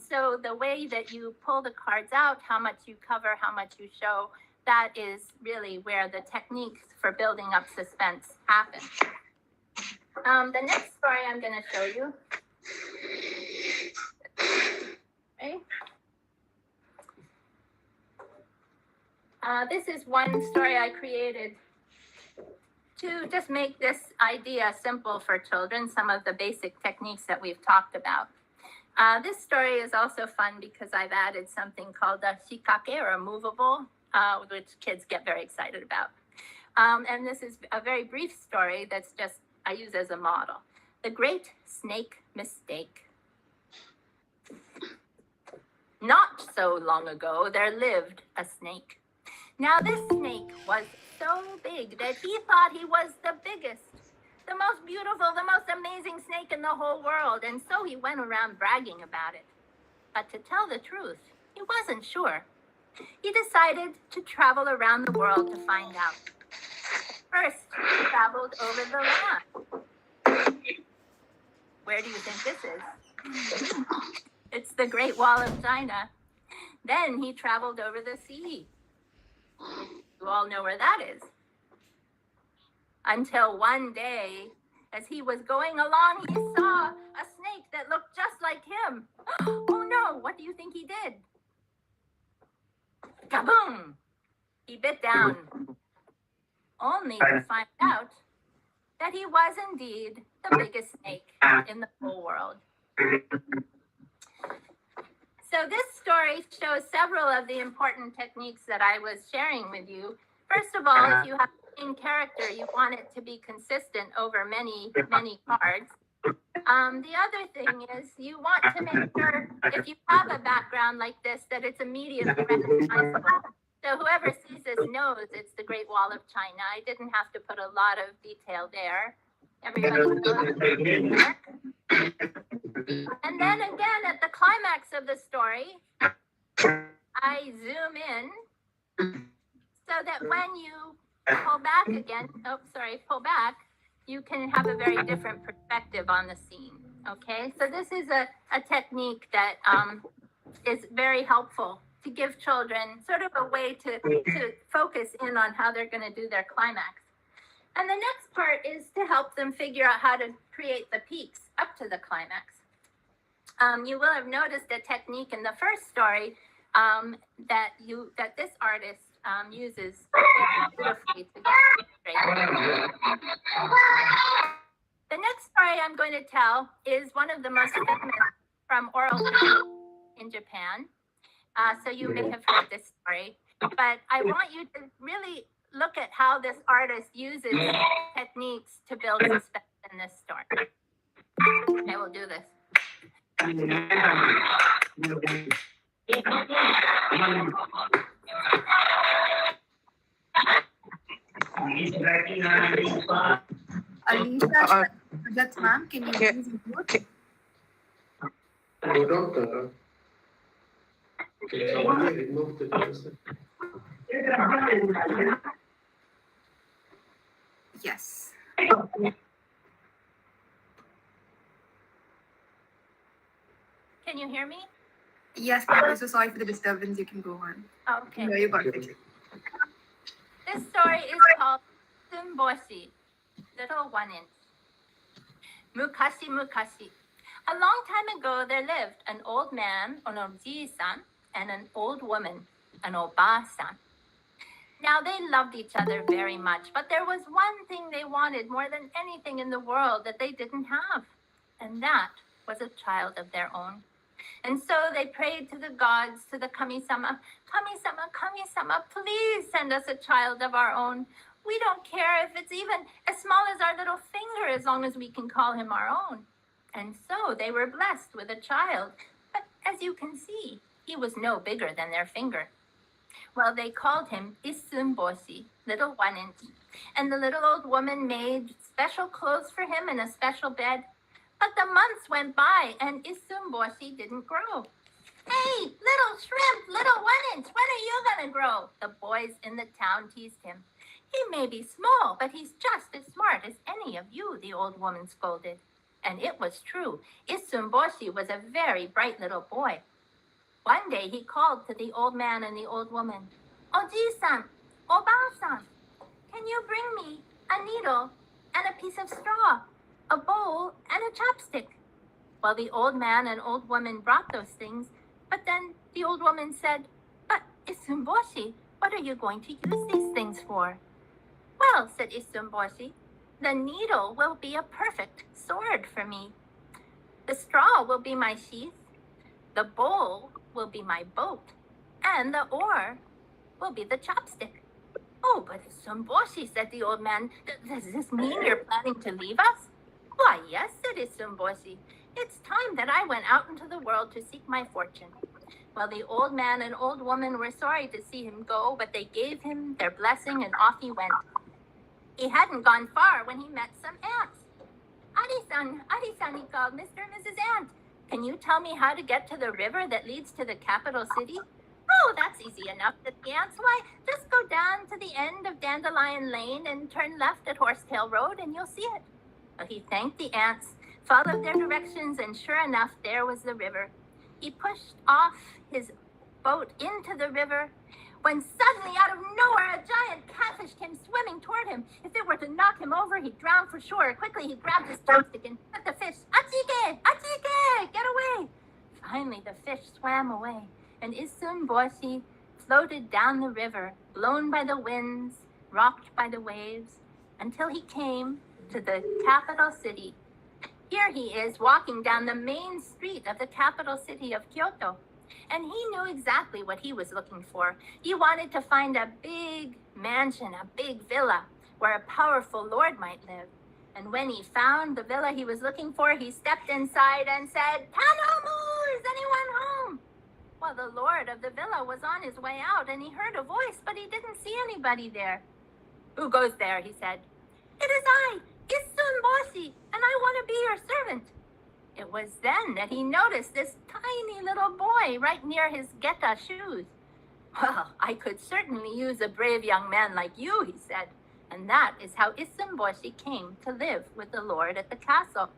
So the way that you pull the cards out, how much you cover, how much you show, that is really where the techniques for building up suspense happen. The next story I'm going to show you. Okay. This is one story I created to just make this idea simple for children, some of the basic techniques that we've talked about. This story is also fun because I've added something called a shikake, or a movable, which kids get very excited about. And this is a very brief story that's just I use as a model. The Great Snake Mistake. Not so long ago, there lived a snake. Now this snake was so big that he thought he was the biggest, the most beautiful, the most amazing snake in the whole world. And so he went around bragging about it. But to tell the truth, he wasn't sure. He decided to travel around the world to find out. First, he traveled over the land. Where do you think this is? It's the Great Wall of China. Then he traveled over the sea. You all know where that is. Until one day, as he was going along, he saw a snake that looked just like him. Oh no, what do you think he did? Kaboom! He bit down, only to find out that he was indeed the biggest snake in the whole world. So this story shows several of the important techniques that I was sharing with you. First of all, if you have a main character, you want it to be consistent over many, many cards. The other thing is you want to make sure, if you have a background like this, that it's immediately recognizable. So whoever sees this knows it's the Great Wall of China. I didn't have to put a lot of detail there. Everybody knows it's And then again, at the climax of the story, I zoom in so that when you pull back again, pull back, you can have a very different perspective on the scene. Okay, so this is a technique that is very helpful to give children sort of a way to focus in on how they're going to do their climax. And the next part is to help them figure out how to create the peaks up to the climax. You will have noticed a technique in the first story that this artist uses beautifully to get straight. The next story I'm going to tell is one of the most famous from oral history in Japan. So you may have heard this story, but I want you to really look at how this artist uses techniques to build suspense in this story. I will do this. Alicia, that's ma'am, can you please input? No, doctor. Can you remove the person? Yes. Can you hear me? Yes, ma'am. So sorry for the disturbance. You can go on. Okay. No, you perfectly. This story is called Sumboshi, Little 1-inch. Mukashi Mukashi. A long time ago, there lived an old man, an oji-san, and an old woman, an oba-san. Now, they loved each other very much, but there was one thing they wanted more than anything in the world that they didn't have, and that was a child of their own. And so they prayed to the gods, to the Kami-sama, Kami-sama, Kami-sama, please send us a child of our own. We don't care if it's even as small as our little finger, as long as we can call him our own. And so they were blessed with a child. But as you can see, he was no bigger than their finger. Well, they called him Isumboshi, Little 1-inch. And the little old woman made special clothes for him and a special bed. But the months went by and Isumboshi didn't grow. Hey, little shrimp, little 1-inch, when are you gonna grow? The boys in the town teased him. He may be small, but he's just as smart as any of you, the old woman scolded. And it was true. Isumboshi was a very bright little boy. One day he called to the old man and the old woman, Oji-san, Oba-san, can you bring me a needle and a piece of straw, a bowl and a chopstick? Well, the old man and old woman brought those things, but then the old woman said, but Isumboshi, what are you going to use these things for? Well, said Isumboshi, the needle will be a perfect sword for me. The straw will be my sheath. The bowl will be my boat. And the oar will be the chopstick. Oh, but Isumboshi, said the old man, does this mean you're planning to leave us? Why, yes, said Isumboshi. It's time that I went out into the world to seek my fortune. Well, the old man and old woman were sorry to see him go, but they gave him their blessing and off he went. He hadn't gone far when he met some ants. Ari-san, Ari-san, he called, Mr. and Mrs. Ant. Can you tell me how to get to the river that leads to the capital city? Oh, that's easy enough, said the ants. Why, just go down to the end of Dandelion Lane and turn left at Horsetail Road and you'll see it. Well, he thanked the ants, followed their directions, and sure enough, there was the river. He pushed off his boat into the river when suddenly, out of nowhere, a giant catfish came swimming toward him. If it were to knock him over, he'd drown for sure. Quickly, he grabbed his chopstick and hit the fish. Achike! Achike! Get away! Finally, the fish swam away, and Isumboshi floated down the river, blown by the winds, rocked by the waves, until he came to the capital city. Here he is, walking down the main street of the capital city of Kyoto. And he knew exactly what he was looking for. He wanted to find a big mansion, a big villa, where a powerful lord might live. And when he found the villa he was looking for, he stepped inside and said, Tanomu, is anyone home? Well, the lord of the villa was on his way out, and he heard a voice, but he didn't see anybody there. Who goes there? He said. It is I, Isumboshi, and I want to be your servant. It was then that he noticed this tiny little boy right near his geta shoes. Well, I could certainly use a brave young man like you, he said. And that is how Isumboshi came to live with the lord at the castle.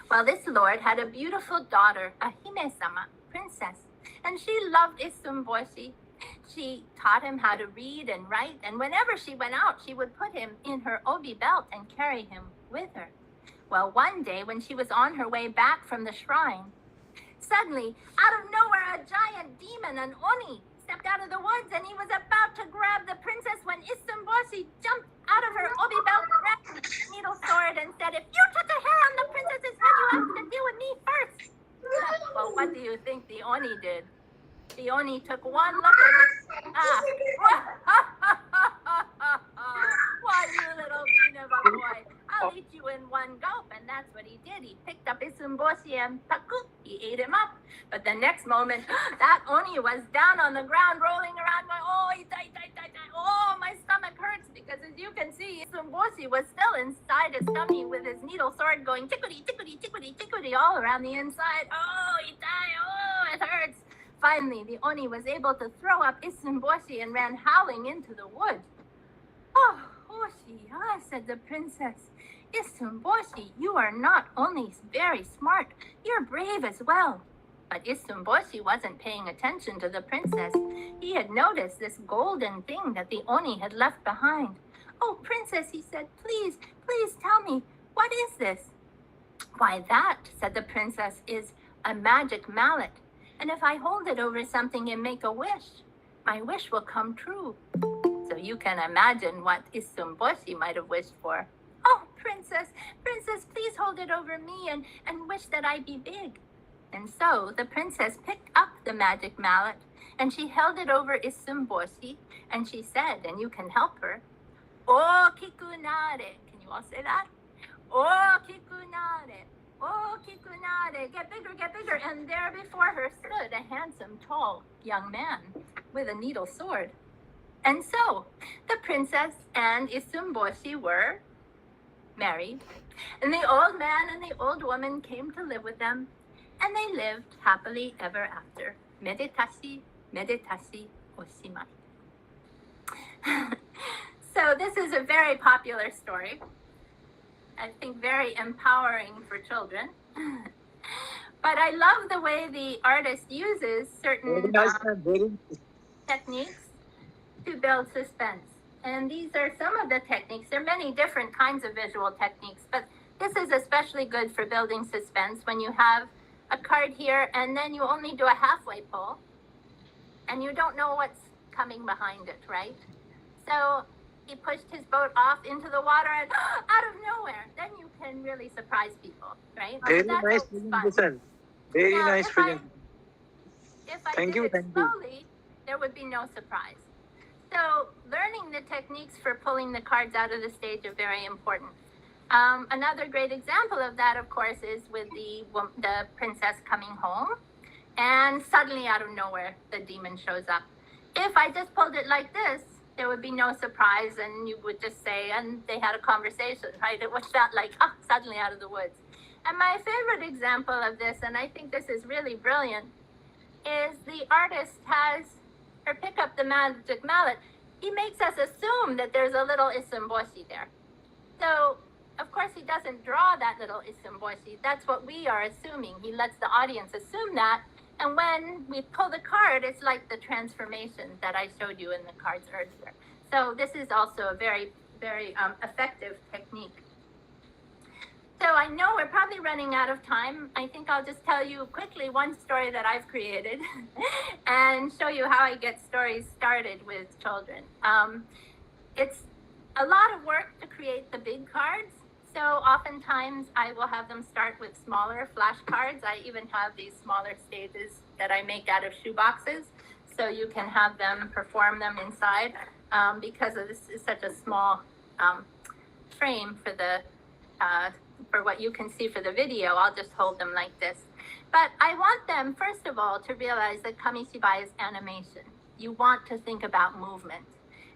Well, this lord had a beautiful daughter, a hime-sama, princess, and she loved Isumboshi. She taught him how to read and write, and whenever she went out, she would put him in her obi belt and carry him with her. Well, one day when she was on her way back from the shrine, suddenly, out of nowhere, a giant demon, an oni, stepped out of the woods, and he was about to grab the princess when Isumboshi jumped out of her obi belt, grabbed the needle sword, and said, if you touch a hair on the princess's head, you have to deal with me first. Well, what do you think the oni did? The oni took one look at her. Why, you little bean of a boy, I'll eat you in one gulp. And that's what he did. He picked up Isumboshi and paku, he ate him up. But the next moment, that oni was down on the ground, rolling around, going, oh, oh, my stomach hurts. Because as you can see, Isumboshi was still inside his tummy with his needle sword going tickety, tickety, tickety, tickety all around the inside. Oh, oh, it hurts. Finally, the oni was able to throw up Isumboshi and ran howling into the woods. Oh, Isumboshi, said the princess. Isumboshi, you are not only very smart, you're brave as well. But Isumboshi wasn't paying attention to the princess. He had noticed this golden thing that the Oni had left behind. Oh, princess, he said, please tell me, what is this? Why, that, said the princess, is a magic mallet. And if I hold it over something and make a wish, my wish will come true. So you can imagine what Isumboshi might have wished for. Oh, princess, please hold it over me and wish that I be big. And so the princess picked up the magic mallet and she held it over Isumboshi and she said, and you can help her, "O kikunare." Can you all say that? "O kikunare. Oh, kikunare, get bigger." And there before her stood a handsome, tall young man with a needle sword. And so the princess and Isumboshi were married. And the old man and the old woman came to live with them. And they lived happily ever after. Meditashi oshimai. So this is a very popular story. I think very empowering for children. But I love the way the artist uses certain techniques to build suspense. And these are some of the techniques. There are many different kinds of visual techniques, but this is especially good for building suspense when you have a card here and then you only do a halfway pull and you don't know what's coming behind it, right? So he pushed his boat off into the water and out of nowhere. Then you can really surprise people, right? Very So that's nice fun. presentation. Very Now, nice presentation. If I Thank did you, it thank you. slowly, there would be no surprise. So learning the techniques for pulling the cards out of the stage are very important. Another great example of that, of course, is with the princess coming home, and suddenly out of nowhere, the demon shows up. If I just pulled it like this, there would be no surprise, and you would just say, and they had a conversation, right? It was not like, suddenly out of the woods. And my favorite example of this, and I think this is really brilliant, is the artist has her pick up the magic mallet. He makes us assume that there's a little Isumboshi there. So, of course, he doesn't draw that little Isumboshi. That's what we are assuming. He lets the audience assume that. And when we pull the card, it's like the transformation that I showed you in the cards earlier. So this is also a very, very effective technique. So I know we're probably running out of time. I think I'll just tell you quickly one story that I've created and show you how I get stories started with children. It's a lot of work to create the big cards. So oftentimes I will have them start with smaller flashcards. I even have these smaller stages that I make out of shoe boxes. So you can have them perform them inside because this is such a small frame for the for what you can see for the video. I'll just hold them like this. But I want them, first of all, to realize that Kamishibai is animation. You want to think about movement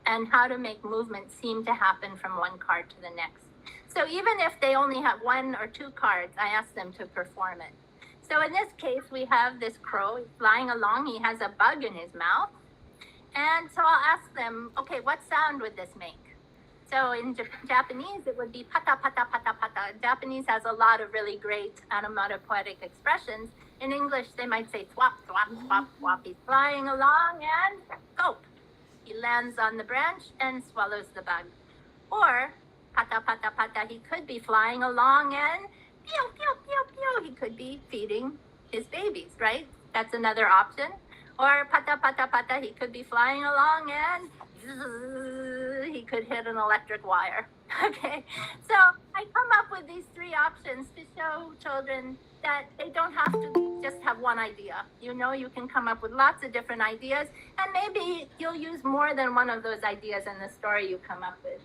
and how to make movement seem to happen from one card to the next. So even if they only have one or two cards, I ask them to perform it. So in this case, we have this crow flying along. He has a bug in his mouth. And so I'll ask them, okay, what sound would this make? So in Japanese, it would be pata, pata, pata, pata. Japanese has a lot of really great onomatopoetic expressions. In English, they might say thwap, thwap, thwap, thwap. He's flying along and gulp. He lands on the branch and swallows the bug. Or pata, pata, pata, he could be flying along and pew, pew, pew, pew. He could be feeding his babies, right? That's another option. Or pata, pata, pata, he could be flying along and he could hit an electric wire. Okay, so I come up with these three options to show children that they don't have to just have one idea. You know, you can come up with lots of different ideas, and maybe you'll use more than one of those ideas in the story you come up with.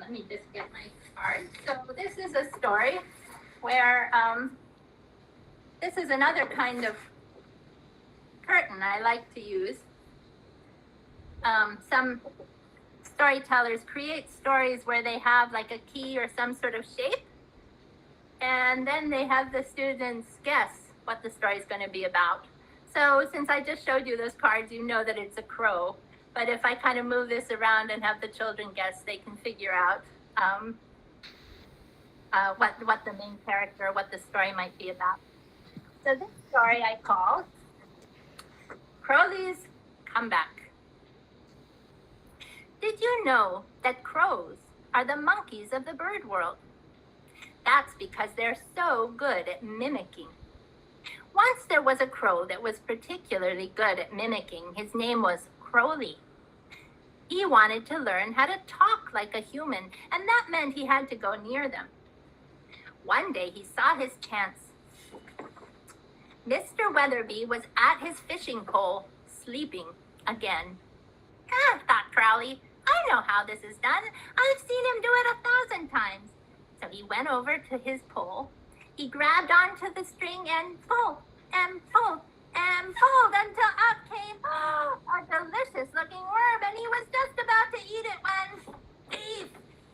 Let me just get my card. So this is a story where this is another kind of curtain I like to use. Some storytellers create stories where they have like a key or some sort of shape, and then they have the students guess what the story is going to be about. So since I just showed you those cards, you know that it's a crow. But if I kind of move this around and have the children guess, they can figure out what the main character, what the story might be about. So this story I call Crowley's Comeback. Did you know that crows are the monkeys of the bird world? That's because they're so good at mimicking. Once there was a crow that was particularly good at mimicking. His name was Crowley. He wanted to learn how to talk like a human, and that meant he had to go near them. One day he saw his chance. Mr. Weatherby was at his fishing pole, sleeping again. Thought Crowley, I know how this is done. I've seen him do it 1,000 times. So he went over to his pole. He grabbed onto the string and pulled and pulled and pulled until out came a delicious looking worm, and he was just about to eat it when, thief,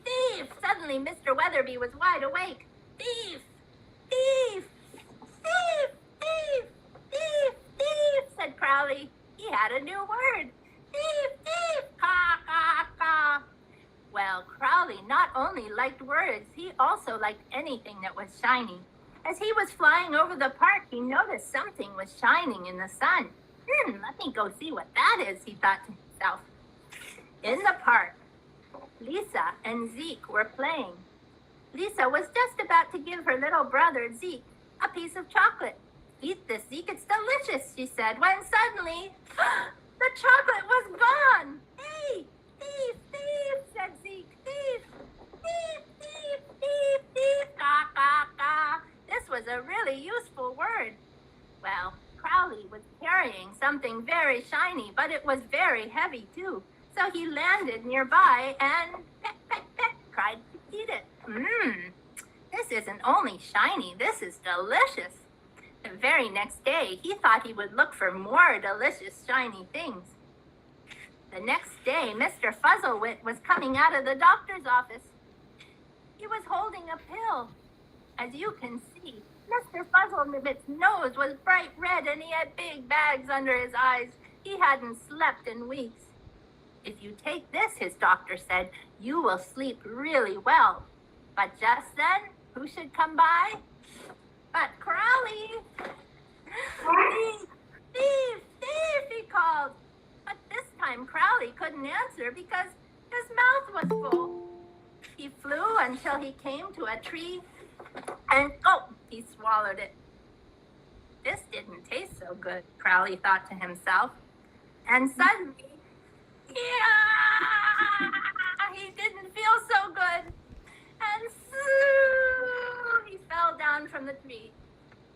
thief! Suddenly Mr. Weatherby was wide awake. Thief, thief, thief, thief, thief, thief, said Crowley. He had a new word. Thief, thief, caw, caw, caw. Well, Crowley not only liked words, he also liked anything that was shiny. As he was flying over the park, he noticed something was shining in the sun. Let me go see what that is, he thought to himself. In the park, Lisa and Zeke were playing. Lisa was just about to give her little brother, Zeke, a piece of chocolate. Eat this, Zeke, it's delicious, she said, when suddenly the chocolate was gone. Hey, thief, thief, said Zeke. Thief, thief, thief, thief, thief, caw, caw, caw. This was a really useful word. Well, Crowley was carrying something very shiny, but it was very heavy too. So he landed nearby and peck, peck, peck, tried to eat it. This isn't only shiny, this is delicious. The very next day, he thought he would look for more delicious shiny things. The next day, Mr. Fuzzlewit was coming out of the doctor's office. He was holding a pill. As you can see, Mr. Fuzzlewit's nose was bright red and he had big bags under his eyes. He hadn't slept in weeks. If you take this, his doctor said, you will sleep really well. But just then, who should come by? But Crowley. Thief, thief, thief, he called. But this time Crowley couldn't answer because his mouth was full. He flew until he came to a tree and he swallowed it. This didn't taste so good, Crowley thought to himself. And suddenly, he didn't feel so good. And he fell down from the tree.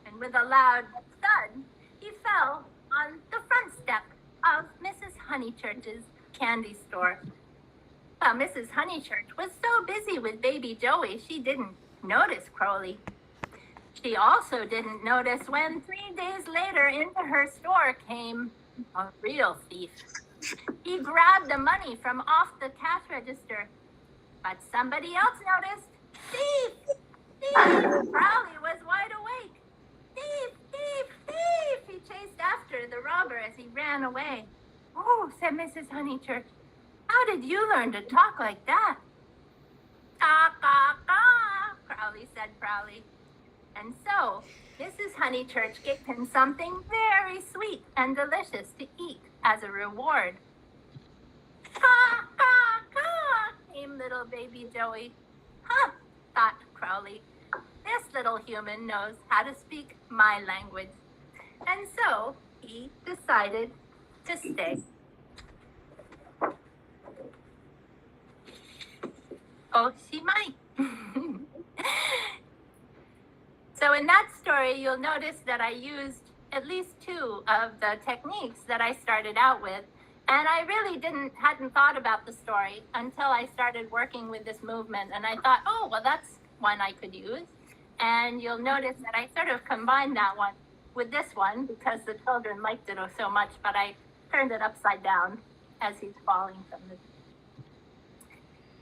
And with a loud thud, he fell on the front step of Mrs. Honeychurch's candy store. Well, Mrs. Honeychurch was so busy with baby Joey, she didn't notice Crowley. She also didn't notice when 3 days later into her store came a real thief. He grabbed the money from off the cash register. But somebody else noticed. Thief! Thief! Crowley was wide awake. Thief! Thief! Thief! He chased after the robber as he ran away. Oh, said Mrs. Honeychurch. How did you learn to talk like that? Caw, caw, caw, Crowley said proudly. And so, Mrs. Honeychurch gave him something very sweet and delicious to eat as a reward. Caw, caw, caw, came little baby Joey. Huh, thought Crowley. This little human knows how to speak my language. And so, he decided to stay. Oh, she might. So in that story, you'll notice that I used at least 2 of the techniques that I started out with. And I really hadn't thought about the story until I started working with this movement. And I thought, oh, well, that's one I could use. And you'll notice that I sort of combined that one with this one because the children liked it so much, but I turned it upside down as he's falling from the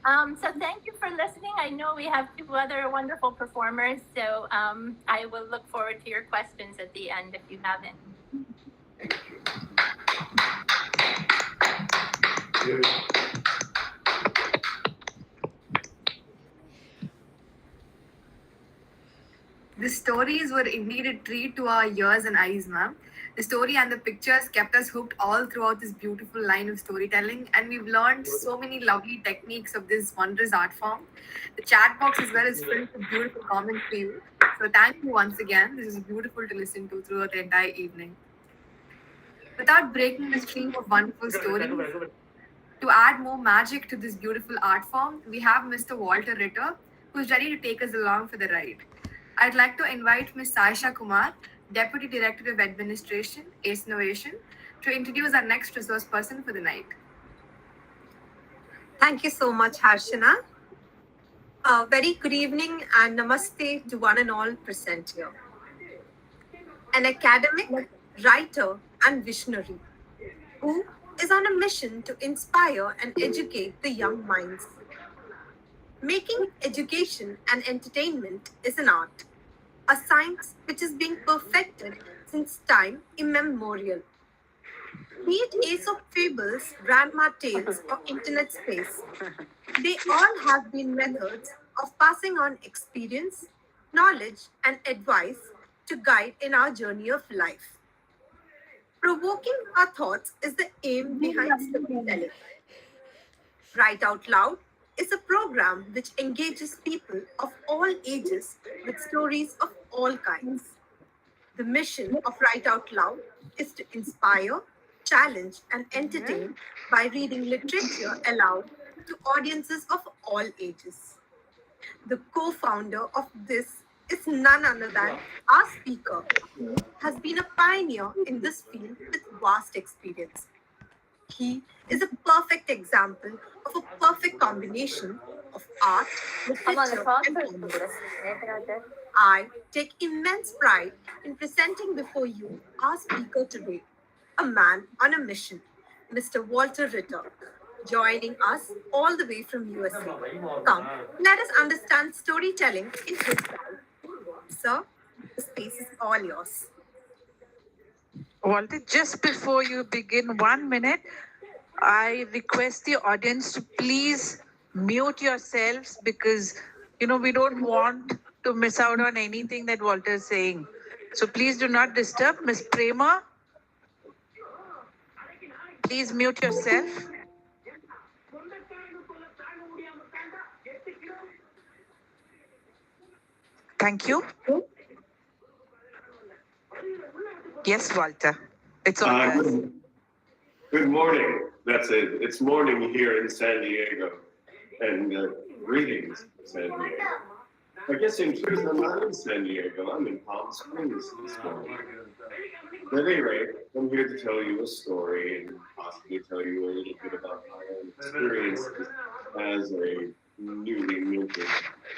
So thank you for listening. I know we have two other wonderful performers, so I will look forward to your questions at the end if you have any. The stories were indeed a treat to our ears and eyes, ma'am. The story and the pictures kept us hooked all throughout this beautiful line of storytelling, and we've learned so many lovely techniques of this wondrous art form. The chat box as well is filled with beautiful comments for you. So thank you once again. This is beautiful to listen to throughout the entire evening. Without breaking the stream of wonderful stories, to add more magic to this beautiful art form, we have Mr. Walter Ritter, who's ready to take us along for the ride. I'd like to invite Ms. Saisha Kumar, Deputy Director of Administration, ACEnovation, to introduce our next resource person for the night. Thank you so much, Harshana. Very good evening and namaste to one and all present here. An academic, writer, and visionary who is on a mission to inspire and educate the young minds. Making education and entertainment is an art, a science which is being perfected since time immemorial. Be it Aesop fables, grandma tales, or internet space, they all have been methods of passing on experience, knowledge, and advice to guide in our journey of life. Provoking our thoughts is the aim behind storytelling. Write Out Loud is a program which engages people of all ages with stories of all kinds. The mission of Write Out Loud is to inspire, challenge, and entertain by reading literature aloud to audiences of all ages. The co-founder of this is none other than our speaker, who has been a pioneer in this field with vast experience. He is a perfect example of a perfect combination of art, literature, and commerce. I take immense pride in presenting before you our speaker today, a man on a mission, Mr. Walter Ritter, joining us all the way from USA. Come, let us understand storytelling in his style. Sir, the space is all yours. Walter, just before you begin, 1 minute, I request the audience to please mute yourselves because, we don't want to miss out on anything that Walter is saying. So please do not disturb. Ms. Prema, please mute yourself. Thank you. Yes, Walter. It's all yours. Good morning. That's it. It's morning here in San Diego. And greetings, San Diego. I guess in truth, I'm not in San Diego. I'm in Palm Springs this morning. At any rate, I'm here to tell you a story and possibly tell you a little bit about my own experiences as a newly minted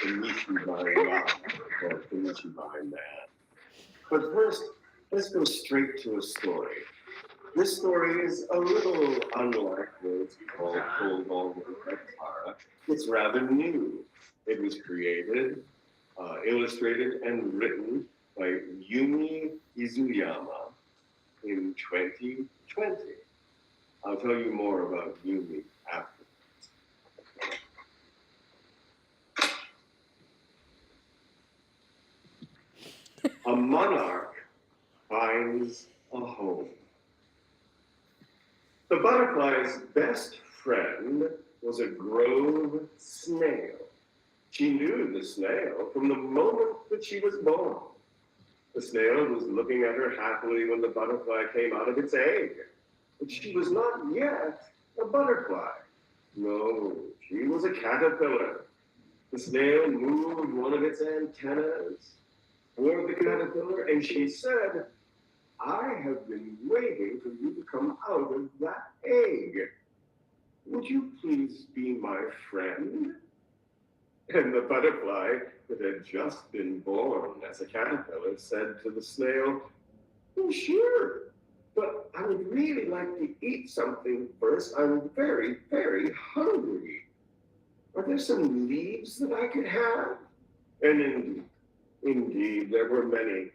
Kamishibai rock or Kamishibai man. But first, let's go straight to a story. This story is a little unlike what's called Told Already by Tara. It's rather new. It was created, illustrated, and written by Yumi Izuyama in 2020. I'll tell you more about Yumi afterwards. A monarch finds a home. The butterfly's best friend was a grove snail. She knew the snail from the moment that she was born. The snail was looking at her happily when the butterfly came out of its egg. But she was not yet a butterfly. No, she was a caterpillar. The snail moved one of its antennas toward the caterpillar, and she said, I have been waiting for you to come out of that egg. Would you please be my friend? And the butterfly that had just been born as a caterpillar said to the snail, oh, sure, but I would really like to eat something first. I'm very, very hungry. Are there some leaves that I could have? And indeed, there were many.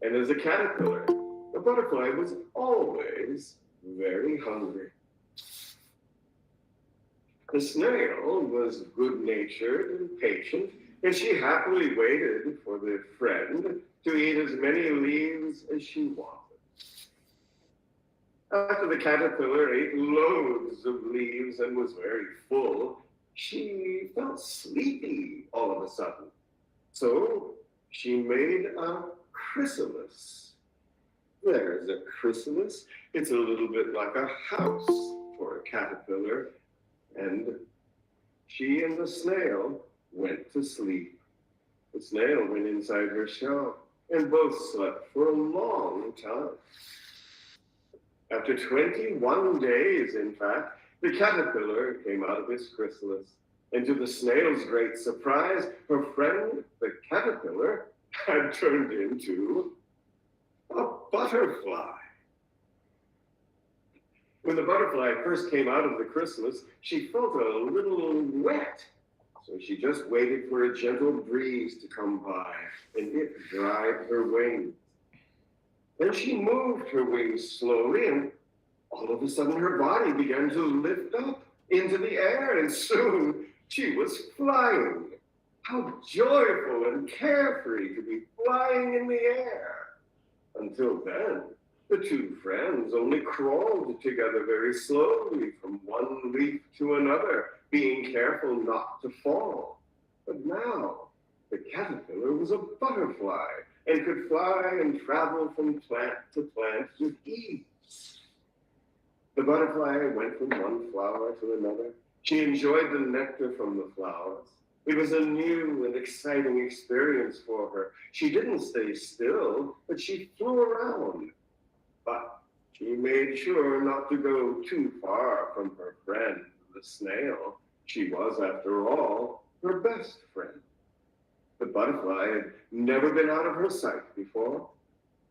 And as a caterpillar, the butterfly was always very hungry. The snail was good-natured and patient, and she happily waited for the friend to eat as many leaves as she wanted. After the caterpillar ate loads of leaves and was very full, she felt sleepy all of a sudden. So she made a chrysalis. There's a chrysalis. It's a little bit like a house for a caterpillar. And she and the snail went to sleep. The snail went inside her shell, and both slept for a long time. After 21 days, in fact, the caterpillar came out of its chrysalis. And to the snail's great surprise, her friend, the caterpillar, had turned into a butterfly. When the butterfly first came out of the chrysalis, she felt a little wet. So she just waited for a gentle breeze to come by, and it dried her wings. Then she moved her wings slowly, and all of a sudden her body began to lift up into the air, and soon she was flying. How joyful and carefree to be flying in the air. Until then, the two friends only crawled together very slowly from one leaf to another, being careful not to fall. But now, the caterpillar was a butterfly and could fly and travel from plant to plant with ease. The butterfly went from one flower to another. She enjoyed the nectar from the flowers. It was a new and exciting experience for her. She didn't stay still, but she flew around. But she made sure not to go too far from her friend, the snail. She was, after all, her best friend. The butterfly had never been out of her sight before.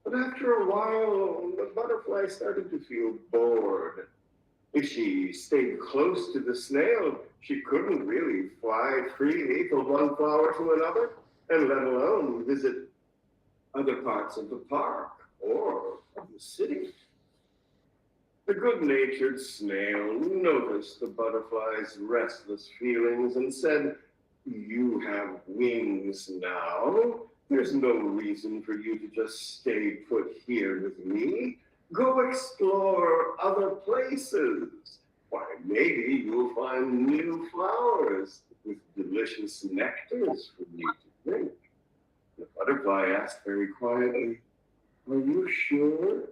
But after a while, the butterfly started to feel bored. If she stayed close to the snail, she couldn't really fly freely from one flower to another, and let alone visit other parts of the park or of the city. The good-natured snail noticed the butterfly's restless feelings and said, "You have wings now. There's no reason for you to just stay put here with me. Go explore other places. Why, maybe you'll find new flowers with delicious nectars for you to drink." The butterfly asked very quietly, "Are you sure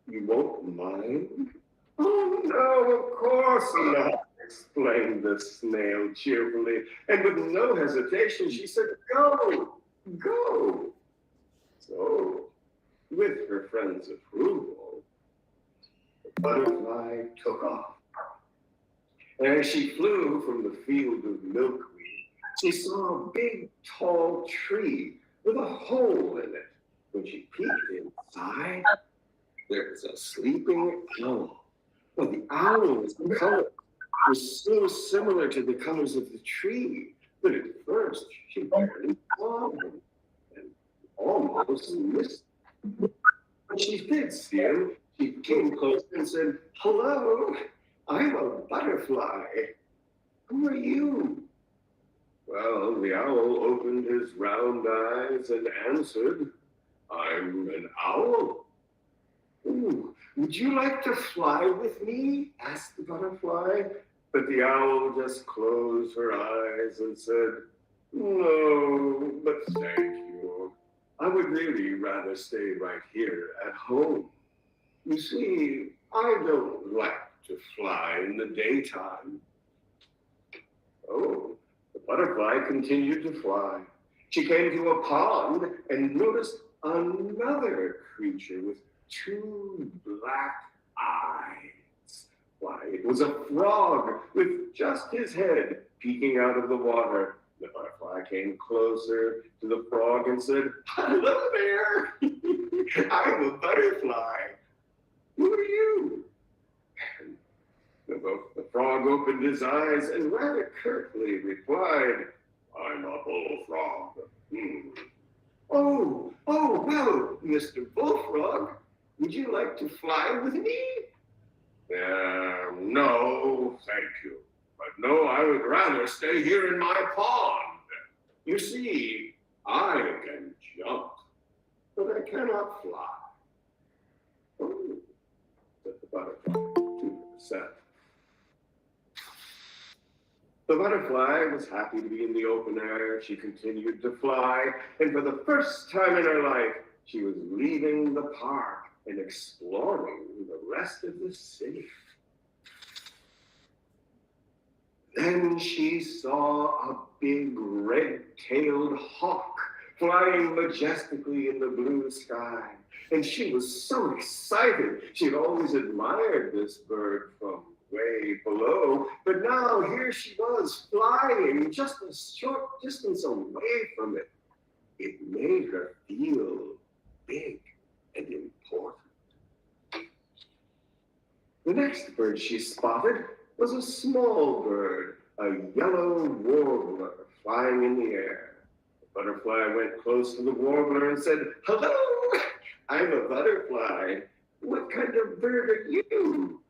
you won't mind?" "Oh, no, of course not," explained the snail cheerfully. And with no hesitation, she said, "Go, go." So, with her friend's approval, the butterfly took off. And as she flew from the field of milkweed, she saw a big, tall tree with a hole in it. When she peeked inside, there was a sleeping owl. Well, the owl's color was so similar to the colors of the tree that at first she barely saw him and almost missed him. When she did see him, she came close and said, "Hello, I'm a butterfly. Who are you?" Well, the owl opened his round eyes and answered, "I'm an owl." "Ooh, would you like to fly with me?" asked the butterfly. But the owl just closed her eyes and said, "No, but thank you. I would really rather stay right here at home. You see, I don't like to fly in the daytime." Oh, the butterfly continued to fly. She came to a pond and noticed another creature with two black eyes. Why, it was a frog with just his head peeking out of the water. The butterfly came closer to the frog and said, "Hello there. I'm a butterfly. Who are you?" And The frog opened his eyes and rather curtly replied, I'm a bullfrog. Oh, well, Mr. Bullfrog, would you like to fly with me? No, thank you. But no, I would rather stay here in my pond. You see, I can jump, but I cannot fly. Oh, said the butterfly to herself. The butterfly was happy to be in the open air. She continued to fly, and for the first time in her life, she was leaving the park and exploring the rest of the city. Then she saw a big red-tailed hawk flying majestically in the blue sky. And she was so excited. She'd always admired this bird from way below, but now here she was flying just a short distance away from it. It made her feel big and important. The next bird she spotted was a small bird, a yellow warbler flying in the air. The butterfly went close to the warbler and said, Hello, I'm a butterfly. What kind of bird are you?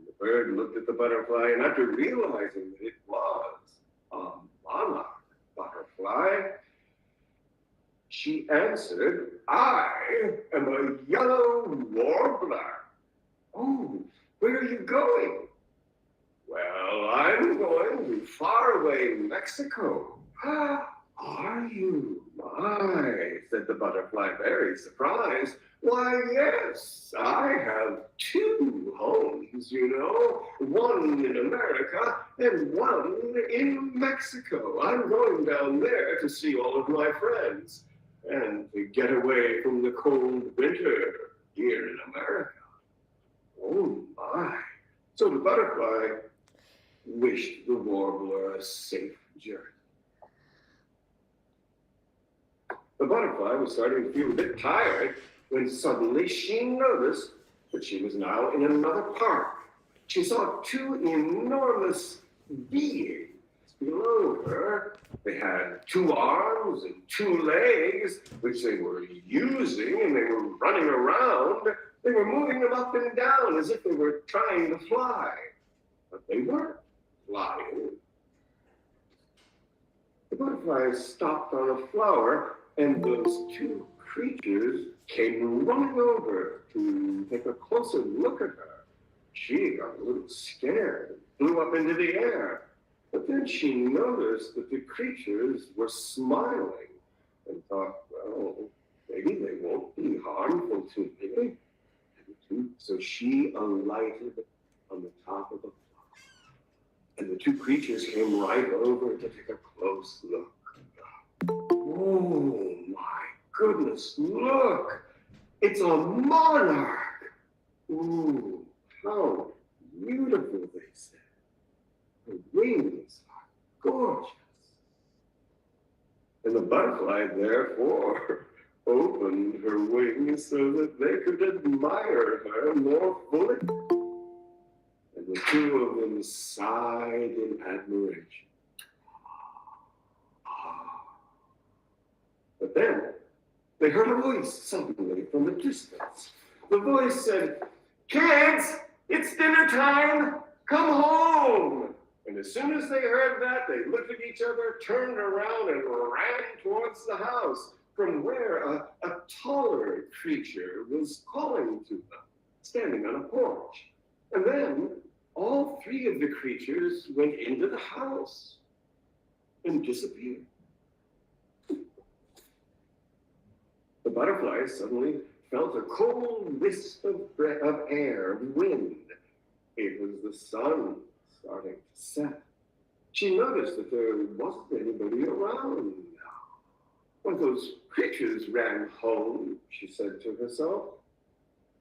The bird looked at the butterfly, and after realizing that it was a monarch butterfly, she answered, I am a yellow warbler. Oh, where are you going? Well, I'm going to faraway Mexico. Are you? My, said the butterfly, very surprised. Why, yes, I have two homes, you know, one in America and one in Mexico. I'm going down there to see all of my friends and to get away from the cold winter here in America. Oh, my. So the butterfly wished the warbler a safe journey. The butterfly was starting to feel a bit tired when suddenly she noticed that she was now in another park. She saw two enormous beings below her. They had two arms and two legs, which they were using, and they were running around. They were moving them up and down as if they were trying to fly, but they weren't flying. The butterfly stopped on a flower, and those two creatures came running over to take a closer look at her. She got a little scared and flew up into the air. But then she noticed that the creatures were smiling and thought, well, maybe they won't be harmful to me. So she alighted on the top of the flower. And the two creatures came right over to take a close look. Oh my goodness, look! It's a monarch! Ooh, how beautiful, they said. Her wings are gorgeous. And the butterfly, therefore, opened her wings so that they could admire her more fully. And the two of them sighed in admiration. But then they heard a voice suddenly from a distance. The voice said, Kids, it's dinner time. Come home. And as soon as they heard that, they looked at each other, turned around, and ran towards the house, from where a taller creature was calling to them, standing on a porch. And then all three of the creatures went into the house and disappeared. The butterfly suddenly felt a cold wisp of air, wind. It was the sun starting to set. She noticed that there wasn't anybody around now. When those creatures ran home, she said to herself,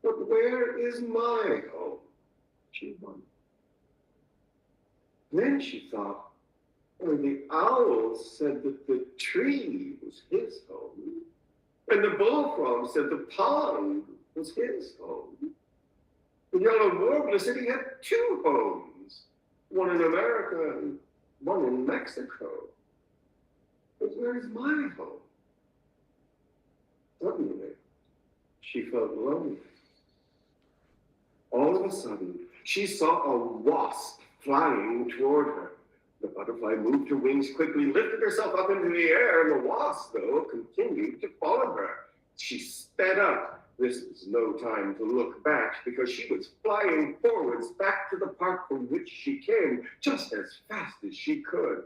but where is my home? She wondered. Then she thought, well, the owl said that the tree was his home, and the bullfrog said the pond was his home. The yellow warbler said he had two homes. one in America and one in Mexico. But where's my home? Suddenly, she felt lonely. All of a sudden, she saw a wasp flying toward her. The butterfly moved her wings quickly, lifted herself up into the air, and the wasp, though, continued to follow her. She sped up. This was no time to look back, because she was flying forwards back to the park from which she came, just as fast as she could.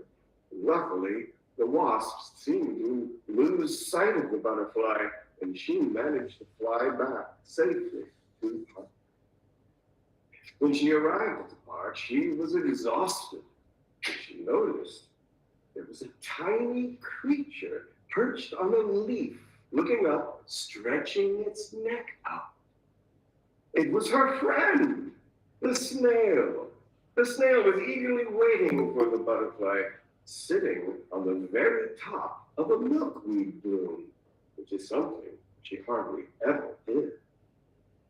Luckily, the wasp seemed to lose sight of the butterfly, and she managed to fly back safely to the park. When she arrived at the park, she was exhausted. She noticed there was a tiny creature perched on a leaf, looking up, stretching its neck out. It was her friend, the snail. The snail was eagerly waiting for the butterfly, sitting on the very top of a milkweed bloom, which is something she hardly ever did.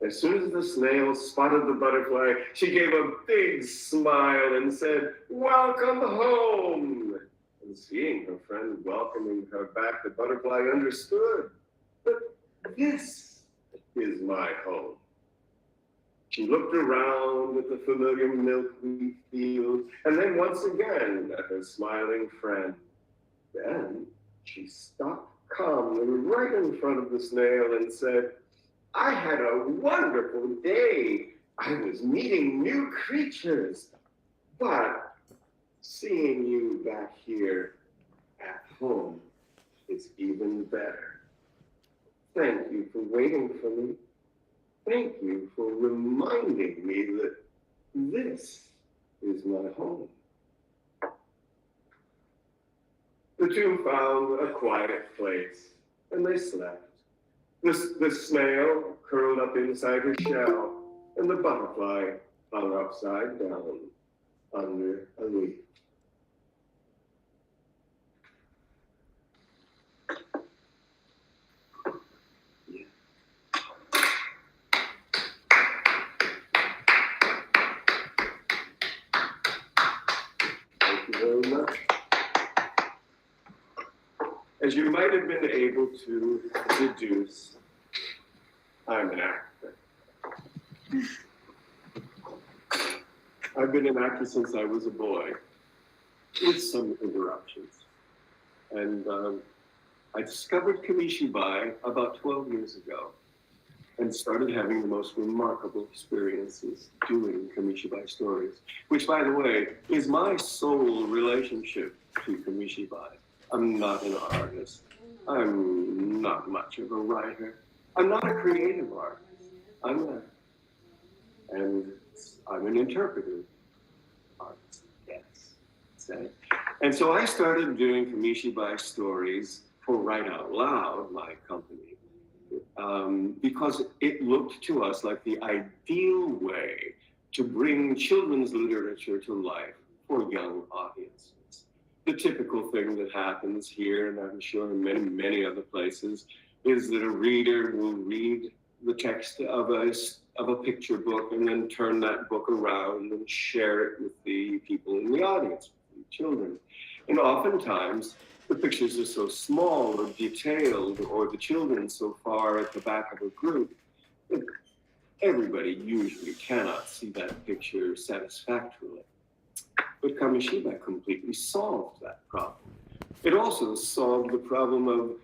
As soon as the snail spotted the butterfly, she gave a big smile and said, "Welcome home." And seeing her friend welcoming her back, the butterfly understood that this is my home. She looked around at the familiar milkweed field, and then once again at her smiling friend. Then she stopped calmly right in front of the snail and said, "I had a wonderful day. I was meeting new creatures, but seeing you back here at home is even better. Thank you for waiting for me. Thank you for reminding me that this is my home." The two found a quiet place, and they slept. The snail curled up inside her shell, and the butterfly hung upside down under a leaf. Thank you very much. As you might have been able to deduce, I'm an actor. I've been an actor since I was a boy, with some interruptions. And I discovered Kamishibai about 12 years ago and started having the most remarkable experiences doing Kamishibai stories, which, by the way, is my sole relationship to Kamishibai. I'm not an artist. I'm not much of a writer. I'm not a creative artist. I'm an interpretive artist, yes. Say. And so I started doing Kamishibai stories for Write Out Loud, my company, because it looked to us like the ideal way to bring children's literature to life for young audiences. The typical thing that happens here, and I'm sure in many, many other places, is that a reader will read the text of a picture book and then turn that book around and share it with the people in the audience, with the children. And oftentimes, the pictures are so small or detailed, or the children so far at the back of a group, that everybody usually cannot see that picture satisfactorily. But Kamishibai completely solved that problem. It also solved the problem of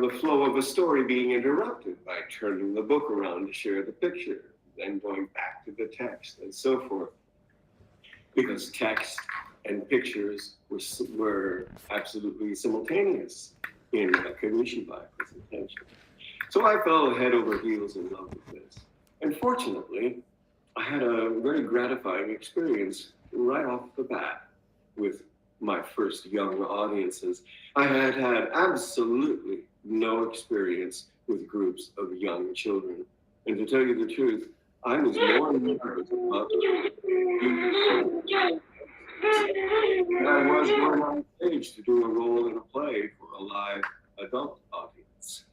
the flow of a story being interrupted by turning the book around to share the picture, then going back to the text and so forth. Because text and pictures were absolutely simultaneous in a Kamishibai presentation. So I fell head over heels in love with this. And fortunately, I had a very gratifying experience right off the bat with my first young audiences. I had had absolutely no experience with groups of young children. And to tell you the truth, I was more nervous about than I was going on stage to do a role in a play for a live adult audience.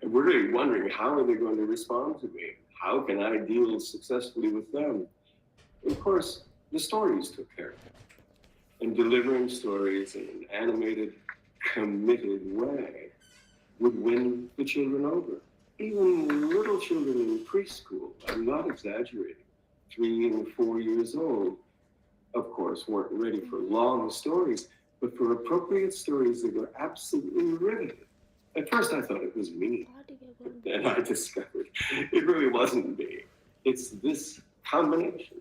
And we're really wondering, how are they going to respond to me? How can I deal successfully with them? And of course, the stories took care of it. And delivering stories in an animated, committed way would win the children over. Even little children in preschool, I'm not exaggerating, 3 and 4 years old, of course, weren't ready for long stories, but for appropriate stories, they were absolutely riveted. At first, I thought it was me. But then I discovered it really wasn't me. It's this combination.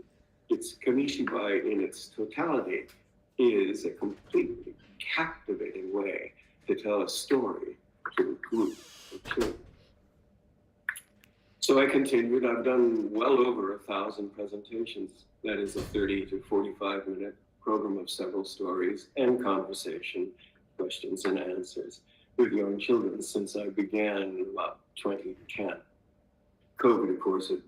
It's Kamishibai in its totality is a completely captivating way to tell a story to a group of children. So I continued. I've done well over 1,000 presentations. That is a 30 to 45 minute program of several stories and conversation, questions and answers with young children since I began in about 2010. COVID, of course, had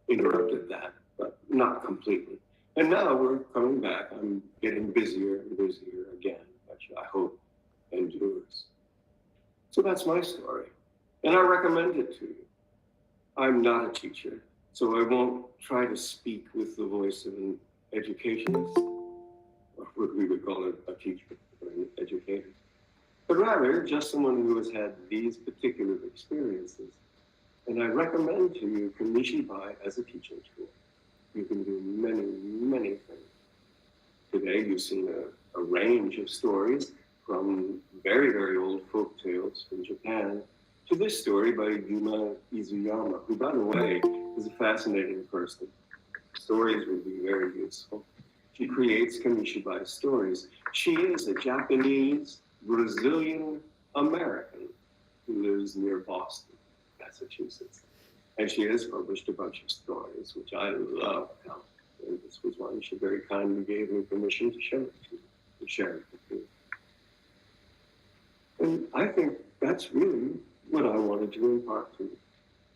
interrupted that, but not completely. And now we're coming back. I'm getting busier and busier again, which I hope endures. So that's my story, and I recommend it to you. I'm not a teacher, so I won't try to speak with the voice of an educationist, or what we would call a teacher or an educator, but rather just someone who has had these particular experiences. And I recommend to you Kamishibai as a teaching tool. You can do many, many things. Today, you've seen a range of stories from very, very old folk tales from Japan to this story by Yuma Izuyama, who, by the way, is a fascinating person. Stories would be very useful. She creates Kamishibai stories. She is a Japanese Brazilian American who lives near Boston, Massachusetts. And she has published a bunch of stories, which I love. And this was one she very kindly gave me permission to show it to you, to share it with you. And I think that's really what I wanted to impart to you.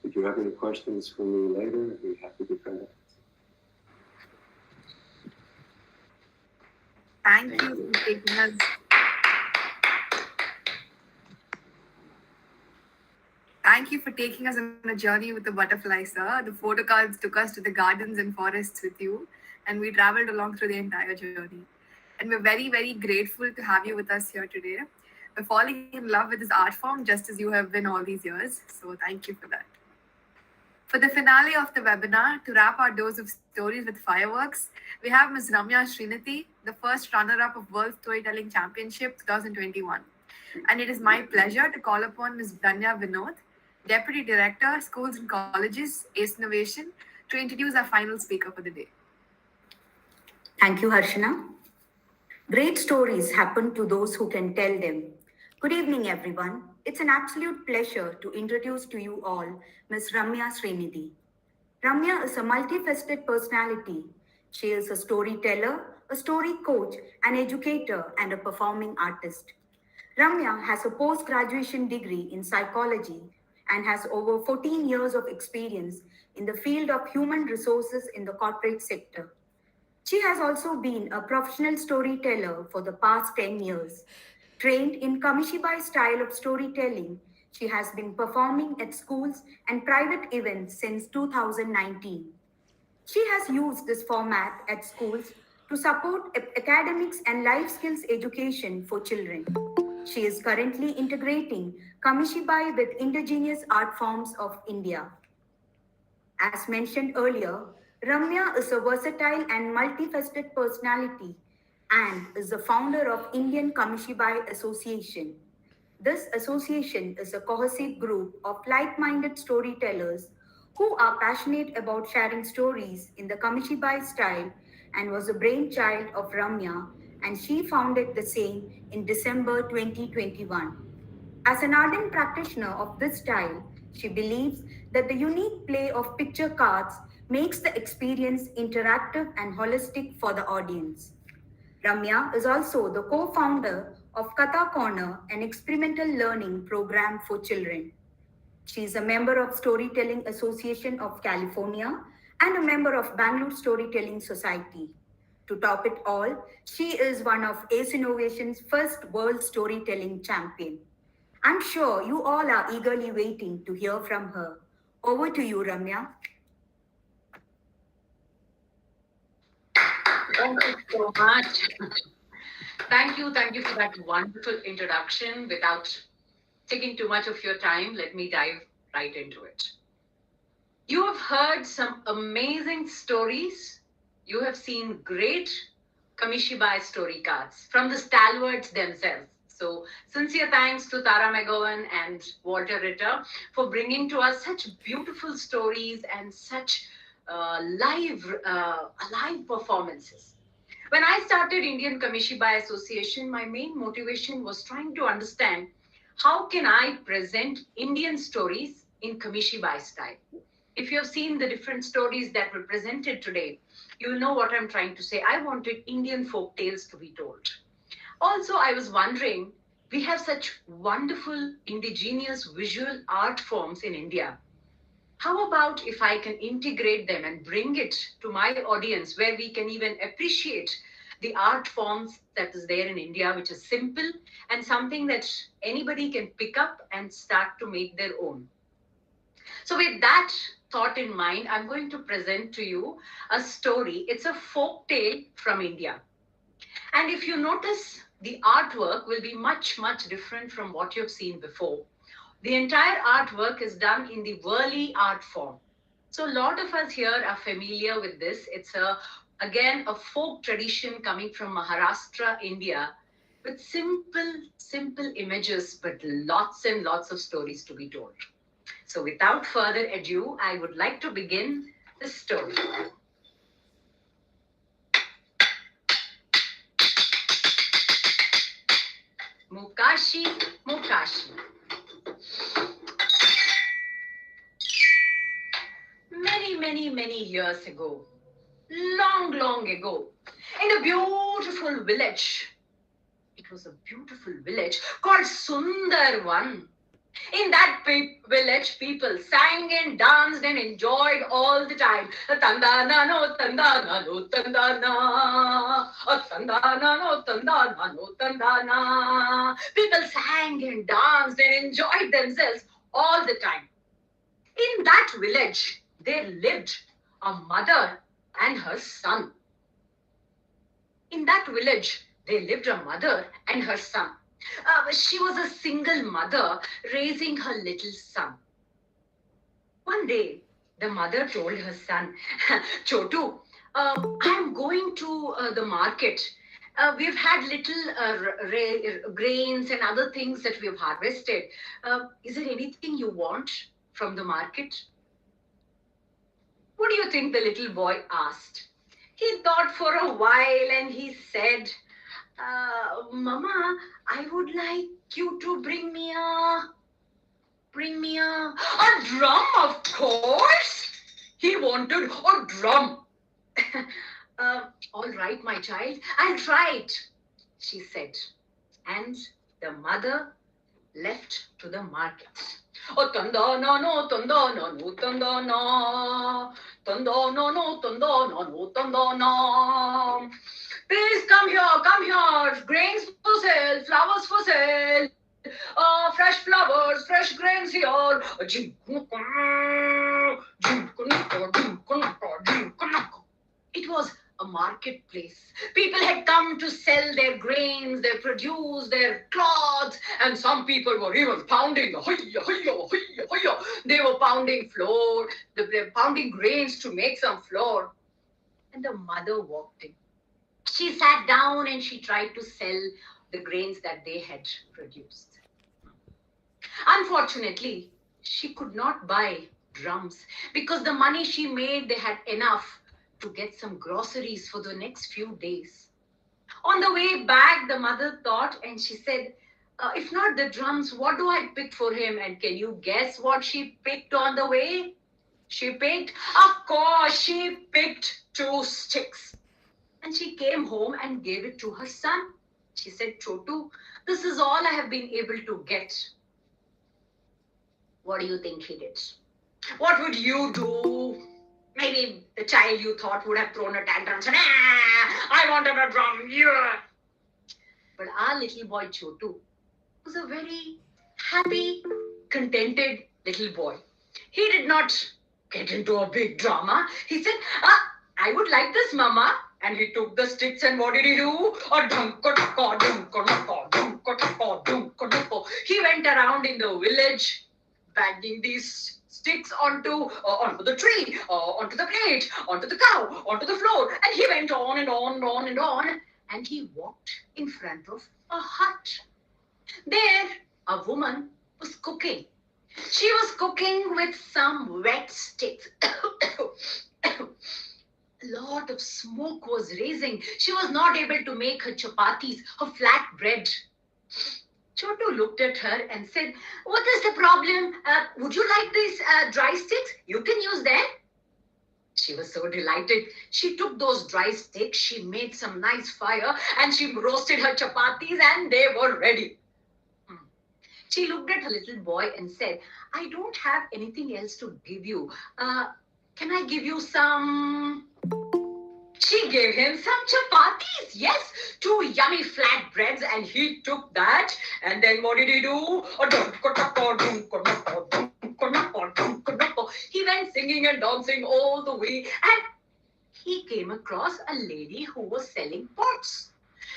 If you have any questions for me later, I'd be happy to try to answer. Thank you for taking us. Thank you for taking us on a journey with the butterfly, sir. The photo cards took us to the gardens and forests with you, and we traveled along through the entire journey. And we're very, very grateful to have you with us here today. We're falling in love with this art form just as you have been all these years. So thank you for that. For the finale of the webinar, to wrap our dose of stories with fireworks, we have Ms. Ramya Srinidhi, the first runner-up of World Storytelling Championship 2021. And it is my pleasure to call upon Ms. Danya Vinod, Deputy Director, Schools and Colleges, ACEnovation, to introduce our final speaker for the day. Thank you, Harshana. Great stories happen to those who can tell them. Good evening, everyone. It's an absolute pleasure to introduce to you all Ms. Ramya Srinidhi. Ramya is a multifaceted personality. She is a storyteller, a story coach, an educator, and a performing artist. Ramya has a post-graduation degree in psychology and has over 14 years of experience in the field of human resources in the corporate sector. She has also been a professional storyteller for the past 10 years. Trained in Kamishibai style of storytelling, she has been performing at schools and private events since 2019. She has used this format at schools to support academics and life skills education for children. She is currently integrating Kamishibai with indigenous art forms of India. As mentioned earlier, Ramya is a versatile and multifaceted personality and is the founder of Indian Kamishibai Association. This association is a cohesive group of like-minded storytellers who are passionate about sharing stories in the Kamishibai style and was a brainchild of Ramya, and she founded the same in December 2021. As an ardent practitioner of this style, she believes that the unique play of picture cards makes the experience interactive and holistic for the audience. Ramya is also the co-founder of Katha Corner, an experimental learning program for children. She is a member of Storytelling Association of California and a member of Bangalore Storytelling Society. To top it all, she is one of ACEinovation's first World Storytelling Champion. I'm sure you all are eagerly waiting to hear from her. Over to you, Ramya. Thank you so much. Thank you for that wonderful introduction. Without taking too much of your time, let me dive right into it. You have heard some amazing stories. You have seen great Kamishibai story cards from the stalwarts themselves. So, sincere thanks to Tara McGowan and Walter Ritter for bringing to us such beautiful stories and such live performances. When I started Indian Kamishibai Association, my main motivation was trying to understand how can I present Indian stories in Kamishibai style. If you have seen the different stories that were presented today, you will know what I'm trying to say. I wanted Indian folk tales to be told. Also, I was wondering, we have such wonderful indigenous visual art forms in India. How about if I can integrate them and bring it to my audience where we can even appreciate the art forms that is there in India, which is simple and something that anybody can pick up and start to make their own. So with that thought in mind, I'm going to present to you a story. It's a folk tale from India. And if you notice, the artwork will be much, much different from what you've seen before. The entire artwork is done in the Worli art form. So a lot of us here are familiar with this. It's again a folk tradition coming from Maharashtra, India, with simple images, but lots and lots of stories to be told. So without further ado, I would like to begin the story. Mukashi, Mukashi. Many years ago, long ago, in a beautiful village. It was a beautiful village called Sundarvan. In that village, people sang and danced and enjoyed all the time. Tandana no tandana no tandana. Tandana no tandana no tandana. People sang and danced and enjoyed themselves all the time. In that village, there lived a mother and her son. In that village, there lived a mother and her son. She was a single mother raising her little son. One day, the mother told her son, Chotu, I'm going to the market. We've had little grains and other things that we've harvested. Is there anything you want from the market? What do you think the little boy asked? He thought for a while and he said, Mama, I would like you to bring me a drum, of course. He wanted a drum. All right, my child, I'll try it, she said. And the mother left to the market. Oh, tandana no tandana no tandana. Tandana no tandana no tandana. Please come here. Grains for sale, flowers for sale. Fresh flowers, fresh grains here. It was a marketplace. People had come to sell their grains, their produce, their cloths, and some people were even pounding. They were pounding flour. They were pounding grains to make some flour. And the mother walked in. She sat down and she tried to sell the grains that they had produced. Unfortunately, she could not buy drums because the money she made, they had enough to get some groceries for the next few days. On the way back, the mother thought and she said, if not the drums, what do I pick for him? And can you guess what she picked on the way? Of course, she picked 2 sticks. And she came home and gave it to her son. She said, Chotu, this is all I have been able to get. What do you think he did? What would you do? Maybe the child you thought would have thrown a tantrum and said, I wanted a drum, yeah. But our little boy Chotu was a very happy, contented little boy. He did not get into a big drama. He said, I would like this, Mama. And he took the sticks and what did he do? He went around in the village banging these sticks onto the tree, onto the plate, onto the cow, onto the floor. And he went on and on and on and on. And he walked in front of a hut. There, a woman was cooking. She was cooking with some wet sticks. A lot of smoke was raising. She was not able to make her chapatis, her flat bread. Chotu looked at her and said, "What is the problem? Would you like these dry sticks? You can use them." She was so delighted. She took those dry sticks, she made some nice fire, and she roasted her chapatis, and they were ready. She looked at her little boy and said, "I don't have anything else to give you. Can I give you some?" She gave him some chapatis, yes, 2 yummy flat breads, and he took that. And then what did he do? He went singing and dancing all the way, and he came across a lady who was selling pots.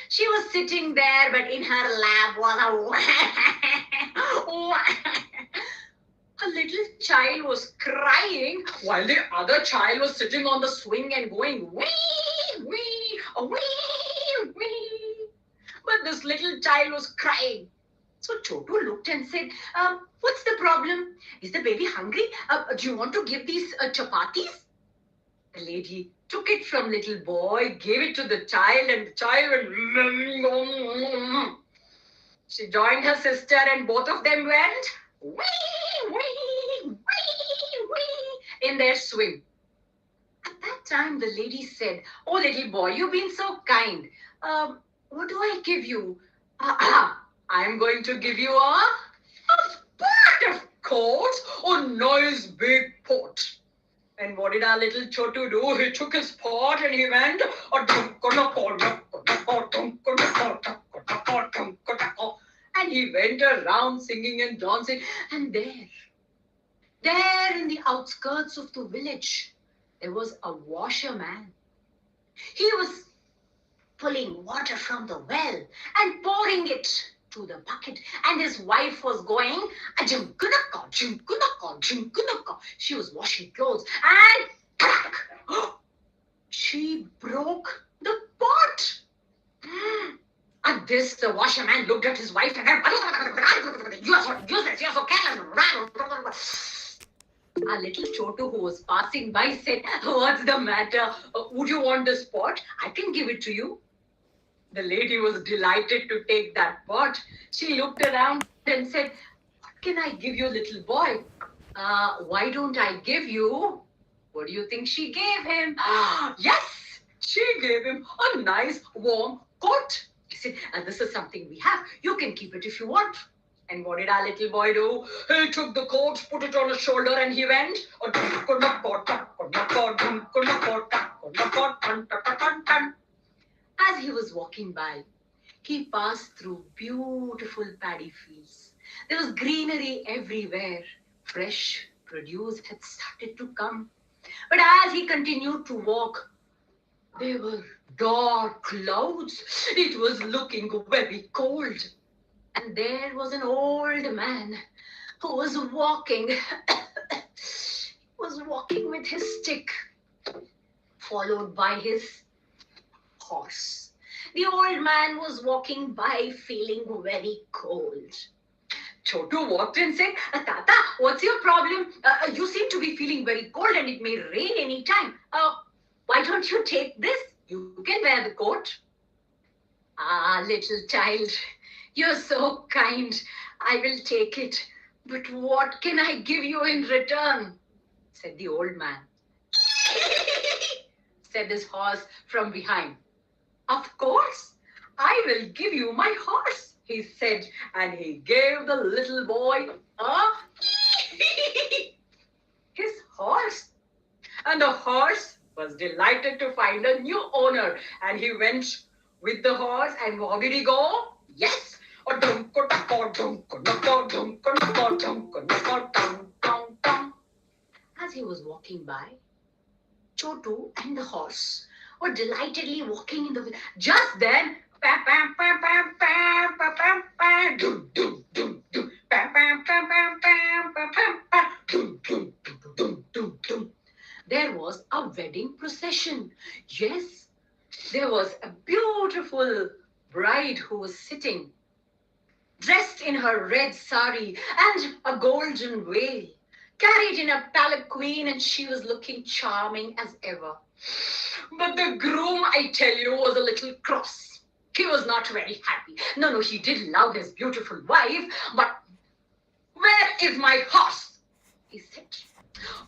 She was sitting there, but in her lap was a little child was crying while the other child was sitting on the swing and going wee, wee, wee, wee. But this little child was crying. So Chotu looked and said, "What's the problem? Is the baby hungry? Do you want to give these chapatis?" The lady took it from little boy, gave it to the child, and the child went. She joined her sister, and both of them went wee, wee, wee, wee in their swing. At that time, the lady said, "Oh, little boy, you've been so kind. What do I give you?" "I'm going to give you a pot, of course, a nice big pot." And what did our little Chotu do? He took his pot and he went, and he went around singing and dancing. And there in the outskirts of the village, there was a washerman. He was pulling water from the well and pouring it to the bucket, and his wife was going, she was washing clothes, and crack, she broke the pot. At this, the washerman looked at his wife and went, "You are so useless, you are so careless." A little Chotu who was passing by said, "What's the matter? Would you want this pot? I can give it to you." The lady was delighted to take that pot. She looked around and said, "What can I give you, little boy?" Why don't I give you?" What do you think she gave him? Yes, she gave him a nice warm coat. He said, "This is something we have. You can keep it if you want." And what did our little boy do? He took the coat, put it on his shoulder, and he went. As he was walking by, he passed through beautiful paddy fields. There was greenery everywhere. Fresh produce had started to come. But as he continued to walk, there were dark clouds. It was looking very cold. And there was an old man who was walking. Was walking with his stick, followed by his horse. The old man was walking by feeling very cold. Chotu walked and said, "Tata, what's your problem? You seem to be feeling very cold and it may rain any time. Why don't you take this? You can wear the coat." "Ah, little child, you're so kind. I will take it. But what can I give you in return?" said the old man. Said his horse from behind. "Of course, I will give you my horse," he said, and he gave the little boy his horse. And the horse was delighted to find a new owner, and he went with the horse, and where did he go? Yes. As he was walking by, Chotu and the horse were delightedly walking in the village. Just then, pam, pam, pam, pam, pam, pam, pam, pam, dum, dum, dum, dum, pam, pam, pam, pam, pam, pam, pam, pam, dum, dum, dum, dum, dum, dum. There was a wedding procession. Yes, there was a beautiful bride who was sitting, dressed in her red sari and a golden veil, carried in a palanquin, and she was looking charming as ever. But the groom, I tell you, was a little cross. He was not very happy. No, he did love his beautiful wife, but where is my horse? He said.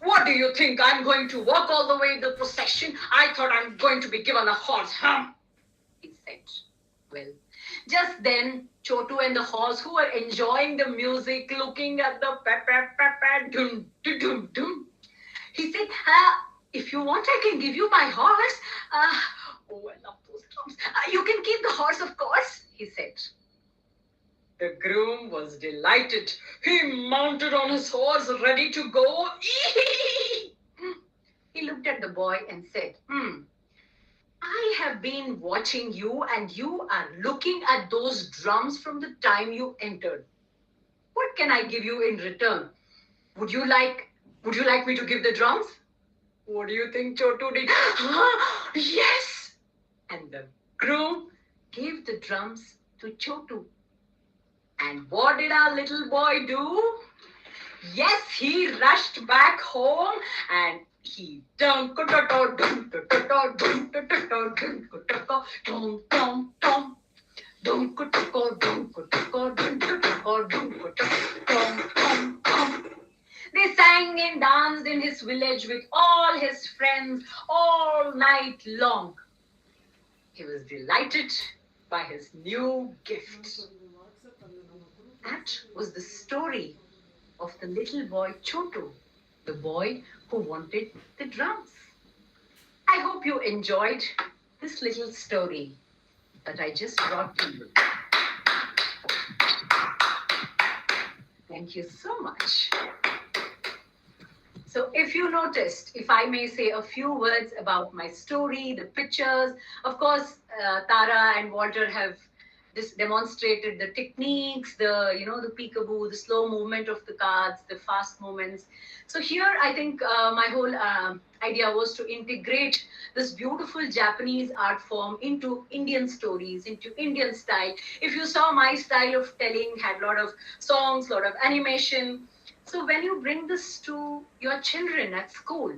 What do you think? I'm going to walk all the way in the procession? I thought I'm going to be given a horse, huh? He said. Well, just then, Chotu and the horse, who were enjoying the music, looking at the dum, dum, dum, dum. He said, if you want, I can give you my horse. Oh, I love those drums. You can keep the horse, of course, he said. The groom was delighted. He mounted on his horse, ready to go. He looked at the boy and said, I have been watching you, and you are looking at those drums from the time you entered. What can I give you in return? Would you like me to give the drums? What do you think Chotu did? Yes! And the groom gave the drums to Chotu. And what did our little boy do? Yes, he rushed back home and he dum dum dum dum dum dum dum dum. They sang and danced in his village with all his friends all night long. He was delighted by his new gift. That was the story of the little boy Chotu, the boy who wanted the drums. I hope you enjoyed this little story that I just brought to you. Thank you so much. So if you noticed, if I may say a few words about my story, the pictures, of course, Tara and Walter have demonstrated the techniques, the peekaboo, the slow movement of the cards, the fast movements. So here, I think my whole idea was to integrate this beautiful Japanese art form into Indian stories, into Indian style. If you saw my style of telling, had a lot of songs, a lot of animation. So when you bring this to your children at school,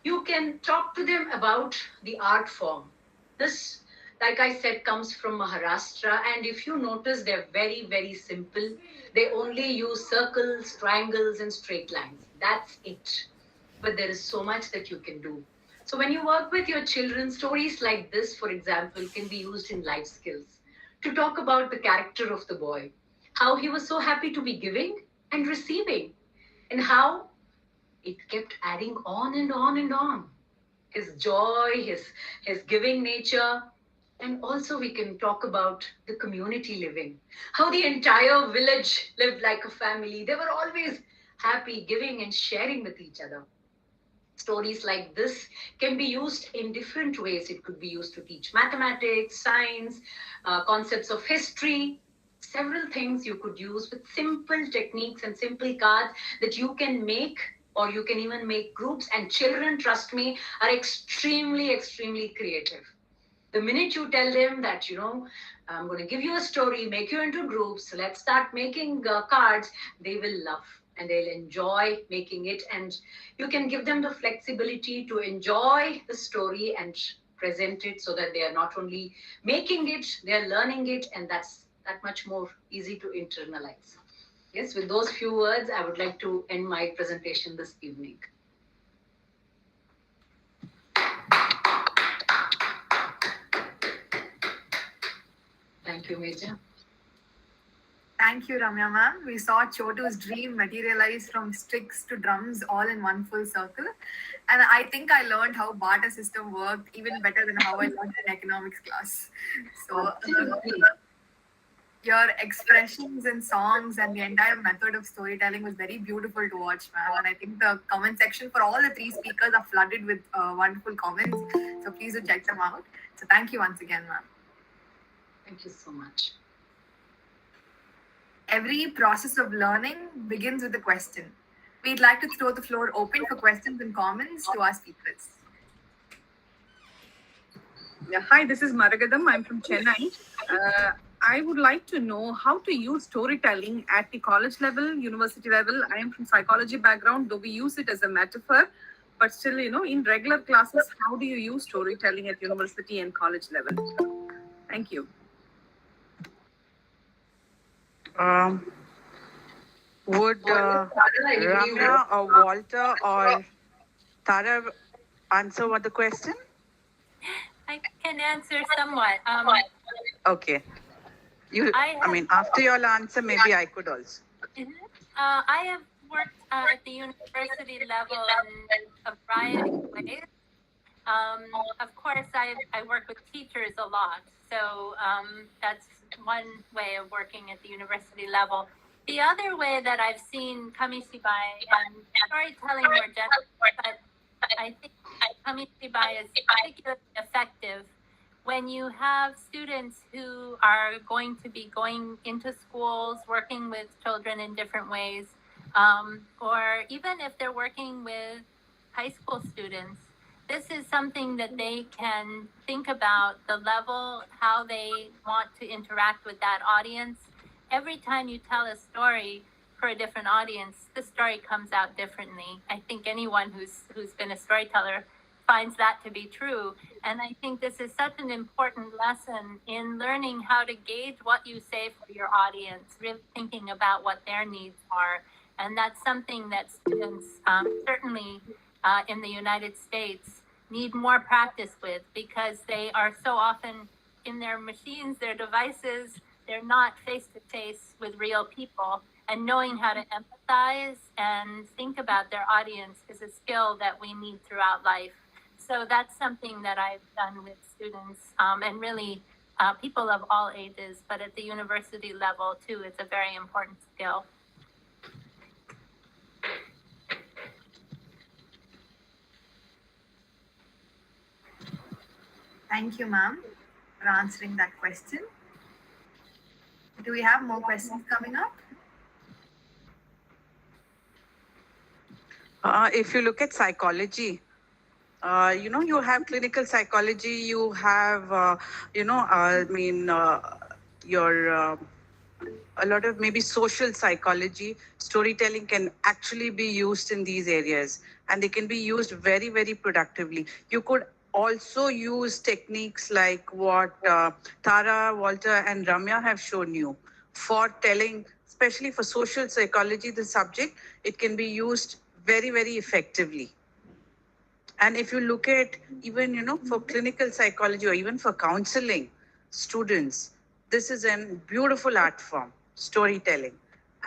you can talk to them about the art form. This, like I said, comes from Maharashtra. And if you notice, they're very, very simple. They only use circles, triangles, and straight lines. That's it. But there is so much that you can do. So when you work with your children, stories like this, for example, can be used in life skills to talk about the character of the boy, how he was so happy to be giving and receiving, and how it kept adding on and on and on. His joy, his giving nature. And also we can talk about the community living, how the entire village lived like a family. They were always happy, giving and sharing with each other. Stories like this can be used in different ways. It could be used to teach mathematics, science, concepts of history, several things you could use with simple techniques and simple cards that you can make, or you can even make groups. And children, trust me, are extremely, extremely creative. The minute you tell them that, I'm going to give you a story, make you into groups, let's start making cards, they will love and they'll enjoy making it. And you can give them the flexibility to enjoy the story and present it so that they are not only making it, they're learning it, and that's that much more easy to internalize. Yes, with those few words, I would like to end my presentation this evening. Thank you, Major. Thank you, Ramya ma'am. We saw Chotu's dream materialize from sticks to drums all in one full circle. And I think I learned how barter system worked even better than how I learned in economics class. So Your expressions and songs and the entire method of storytelling was very beautiful to watch, ma'am. And I think the comment section for all the three speakers are flooded with wonderful comments. So please do check them out. So thank you once again, ma'am. Thank you so much. Every process of learning begins with a question. We'd like to throw the floor open for questions and comments to our speakers. Yeah, hi, this is Maragadam. I'm from Chennai. I would like to know how to use storytelling at the college level, university level. I am from psychology background, though we use it as a metaphor, but still, in regular classes, how do you use storytelling at university and college level? Thank you. Would Ramya or Walter or Tara answer what the question? I can answer somewhat. Okay. After your answer, maybe I could also. I have worked at the university level in a variety of ways. Of course, I work with teachers a lot, so that's one way of working at the university level. The other way that I've seen Kamishibai and storytelling more generally, but I think Kamishibai is particularly effective when you have students who are going to be going into schools, working with children in different ways, or even if they're working with high school students. This is something that they can think about the level, how they want to interact with that audience. Every time you tell a story for a different audience, the story comes out differently. I think anyone who's been a storyteller finds that to be true. And I think this is such an important lesson in learning how to gauge what you say for your audience, really thinking about what their needs are. And that's something that students, certainly in the United States, need more practice with, because they are so often in their machines, their devices, they're not face to face with real people. And knowing how to empathize and think about their audience is a skill that we need throughout life. So that's something that I've done with students, and really people of all ages, but at the university level too, it's a very important skill. Thank you, ma'am, for answering that question. Do we have more questions coming up? If you look at psychology, you have clinical psychology, you have, a lot of maybe social psychology. Storytelling can actually be used in these areas, and they can be used very, very productively. You could also use techniques like what Tara, Walter, and Ramya have shown you for telling, especially for social psychology, the subject. It can be used very, very effectively. And if you look at even, for clinical psychology or even for counseling students, this is a beautiful art form, storytelling.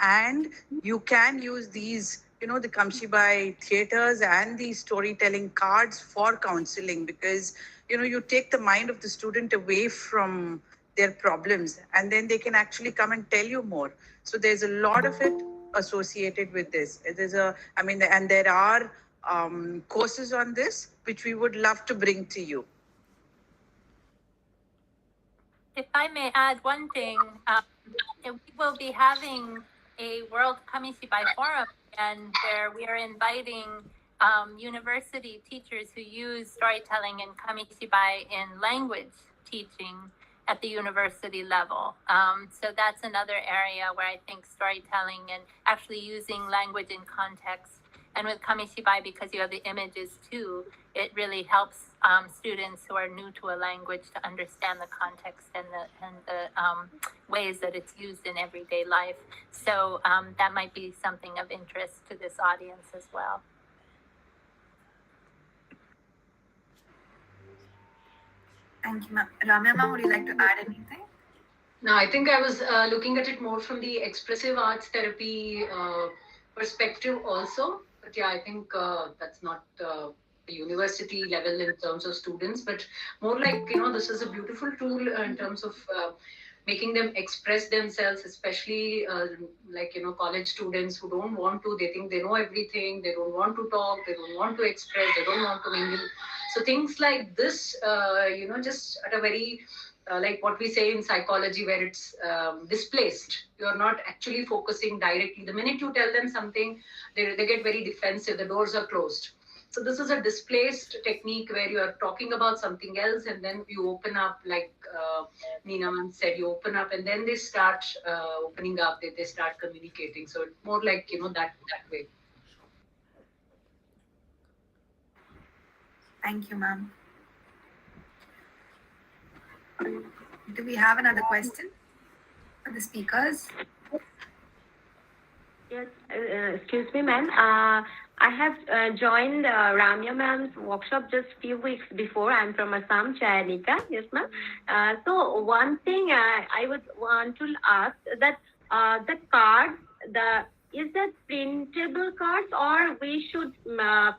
And you can use these, the Kamishibai theaters and these storytelling cards for counseling, because, you take the mind of the student away from their problems, and then they can actually come and tell you more. So there's a lot of it associated with this. And there are courses on this, which we would love to bring to you. If I may add one thing, we will be having a World Kamishibai Forum, and where we are inviting university teachers who use storytelling and Kamishibai in language teaching at the university level. So that's another area where I think storytelling and actually using language in context, and with Kamishibai, because you have the images too, it really helps students who are new to a language to understand the context and the ways that it's used in everyday life. So that might be something of interest to this audience as well. Thank you, ma'am. Ramya, ma'am, would you like to add anything? No, I think I was looking at it more from the expressive arts therapy perspective also. But yeah, I think that's not the university level in terms of students, but more like, this is a beautiful tool in terms of making them express themselves, especially college students who don't want to, they think they know everything, they don't want to talk, they don't want to express, they don't want to mingle. So things like this, just at a very like what we say in psychology, where it's displaced. You're not actually focusing directly. The minute you tell them something, they get very defensive. The doors are closed. So this is a displaced technique where you are talking about something else, and then you open up, like Nina once said, you open up, and then they start opening up. They start communicating. So it's more like that way. Thank you, ma'am. Do we have another question for the speakers? Yes, excuse me, ma'am. I have joined Ramya ma'am's workshop just few weeks before. I'm from Assam, Chayanika. Yes, ma'am. So one thing I would want to ask that the cards, is that printable cards, or we should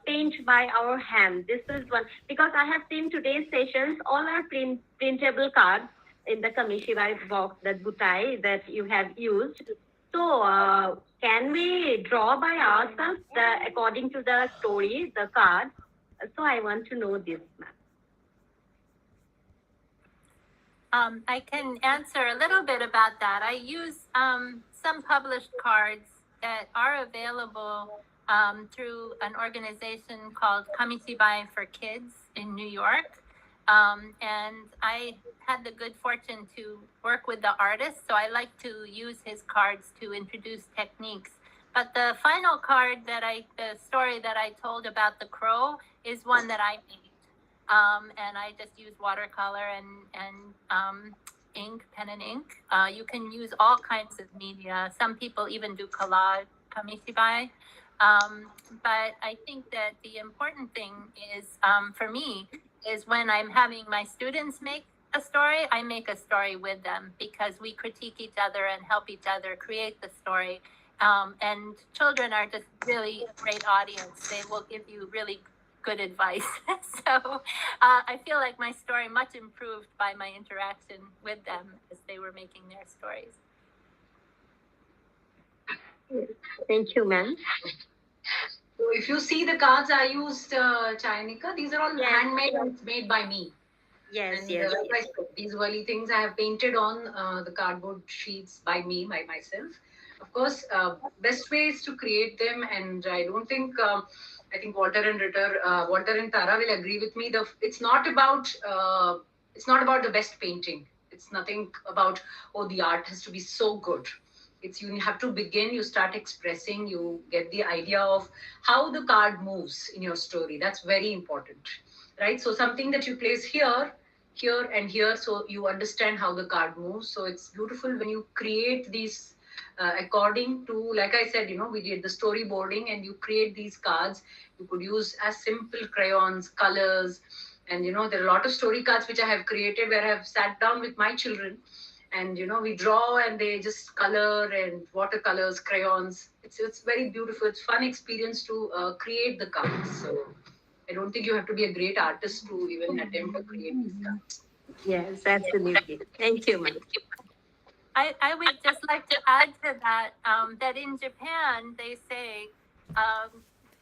paint by our hand? This is one, because I have seen today's sessions, all are printable cards in the Kamishibai box, that butai that you have used. So can we draw by ourselves according to the story, the card? So I want to know this, ma'am. I can answer a little bit about that. I use some published cards that are available through an organization called Tamitsubai for Kids in New York. And I had the good fortune to work with the artist, so I like to use his cards to introduce techniques. But the final card the story that I told about the crow is one that I made. And I just use watercolor and ink, pen and ink. You can use all kinds of media. Some people even do collage, Kamishibai. But I think that the important thing is, for me, is when I'm having my students make a story, I make a story with them, because we critique each other and help each other create the story. And children are just really a great audience. They will give you really good advice. So I feel like my story much improved by my interaction with them as they were making their stories. Thank you, ma'am. So if you see the cards I used, Chayanika, these are all handmade and made by me. Yes, And yes. like I said, these early things I have painted on the cardboard sheets by myself. Of course, best way is to create them, and I don't think, I think Walter and Tara will agree with me. It's not about the best painting. It's nothing about, the art has to be so good. It's, you have to begin, you start expressing, you get the idea of how the card moves in your story. That's very important, right? So something that you place here, and here, so you understand how the card moves. So it's beautiful when you create these according to, like I said, we did the storyboarding, and you create these cards. You could use as simple crayons, colors, and there are a lot of story cards which I have created where I have sat down with my children, and we draw, and they just color, and watercolors, crayons. It's very beautiful. It's fun experience to create the cards. So I don't think you have to be a great artist to even attempt to create these cards. Yes, absolutely. Thank you, ma'am. I would just like to add to that, that in Japan, they say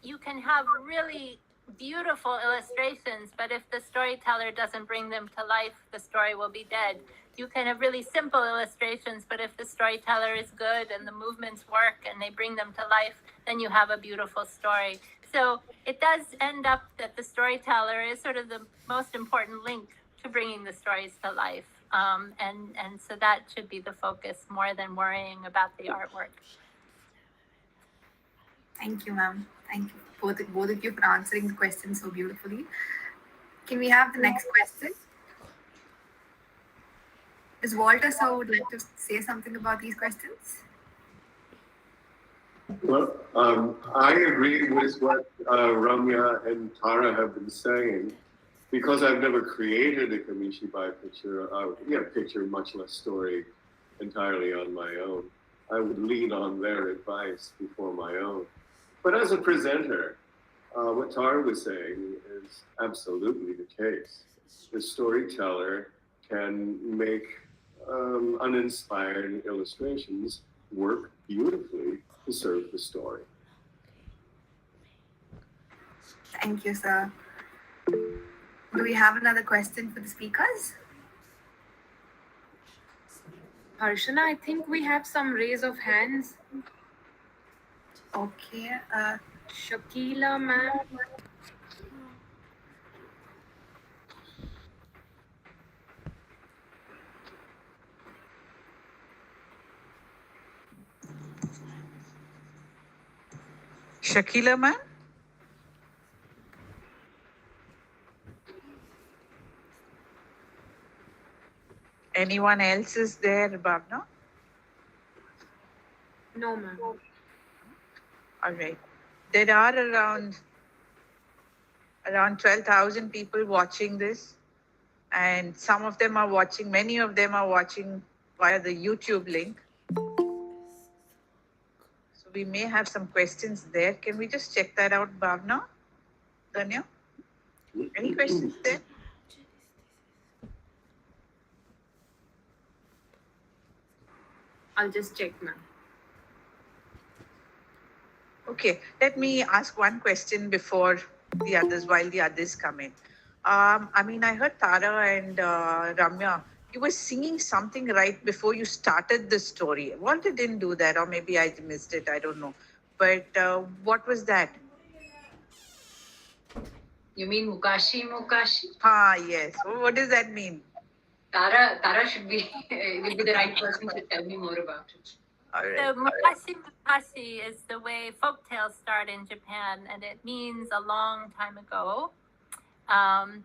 you can have really beautiful illustrations, but if the storyteller doesn't bring them to life, the story will be dead. You can have really simple illustrations, but if the storyteller is good and the movements work and they bring them to life, then you have a beautiful story. So it does end up that the storyteller is sort of the most important link to bringing the stories to life. And so that should be the focus more than worrying about the artwork. Thank you, ma'am. Thank you, both of you, for answering the question so beautifully. Can we have the next question? Ms. Walter, sir, would like to say something about these questions? Well, I agree with what Ramya and Tara have been saying. Because I've never created a Kamishibai picture, much less story, entirely on my own, I would lean on their advice before my own. But as a presenter, what Tara was saying is absolutely the case. The storyteller can make uninspired illustrations work beautifully to serve the story. Thank you, sir. Do we have another question for the speakers? Harshana, I think we have some raise of hands. Okay. Shakila, ma'am. Shakila, ma'am? Anyone else is there, Bhavna? No, ma'am. All right. There are around 12,000 people watching this, and some of them are watching, many of them are watching via the YouTube link. So we may have some questions there. Can we just check that out, Bhavna? Danya? Any questions there? I'll just check, ma'am. Okay, let me ask one question before the others, while the others come in. I heard Tara and Ramya, you were singing something right before you started the story. Walter didn't do that, or maybe I missed it, I don't know. But what was that? You mean Mukashi Mukashi? Yes. What does that mean? Tara should be will be the right person to tell me more about it. All right. The Mukashi Mukashi is the way folk tales start in Japan, and it means a long time ago. I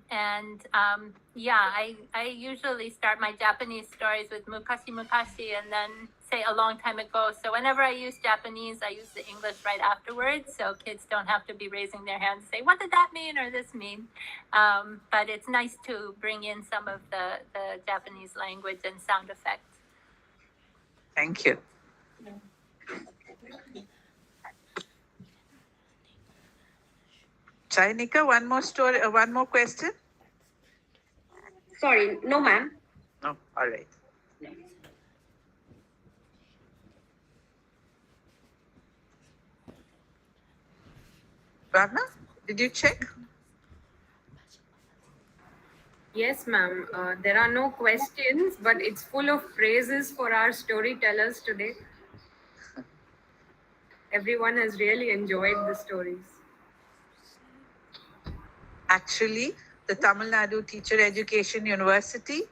usually start my Japanese stories with Mukashi Mukashi and then say a long time ago. So whenever I use Japanese, I use the English right afterwards, so kids don't have to be raising their hands and say, what did that mean or this mean? But it's nice to bring in some of the Japanese language and sound effects. Thank you. Chainika, one more question? Sorry, no, ma'am. No, all right. Bhavna, did you check? Yes, ma'am. There are no questions, but it's full of praises for our storytellers today. Everyone has really enjoyed the stories. Actually, the Tamil Nadu Teacher Education University,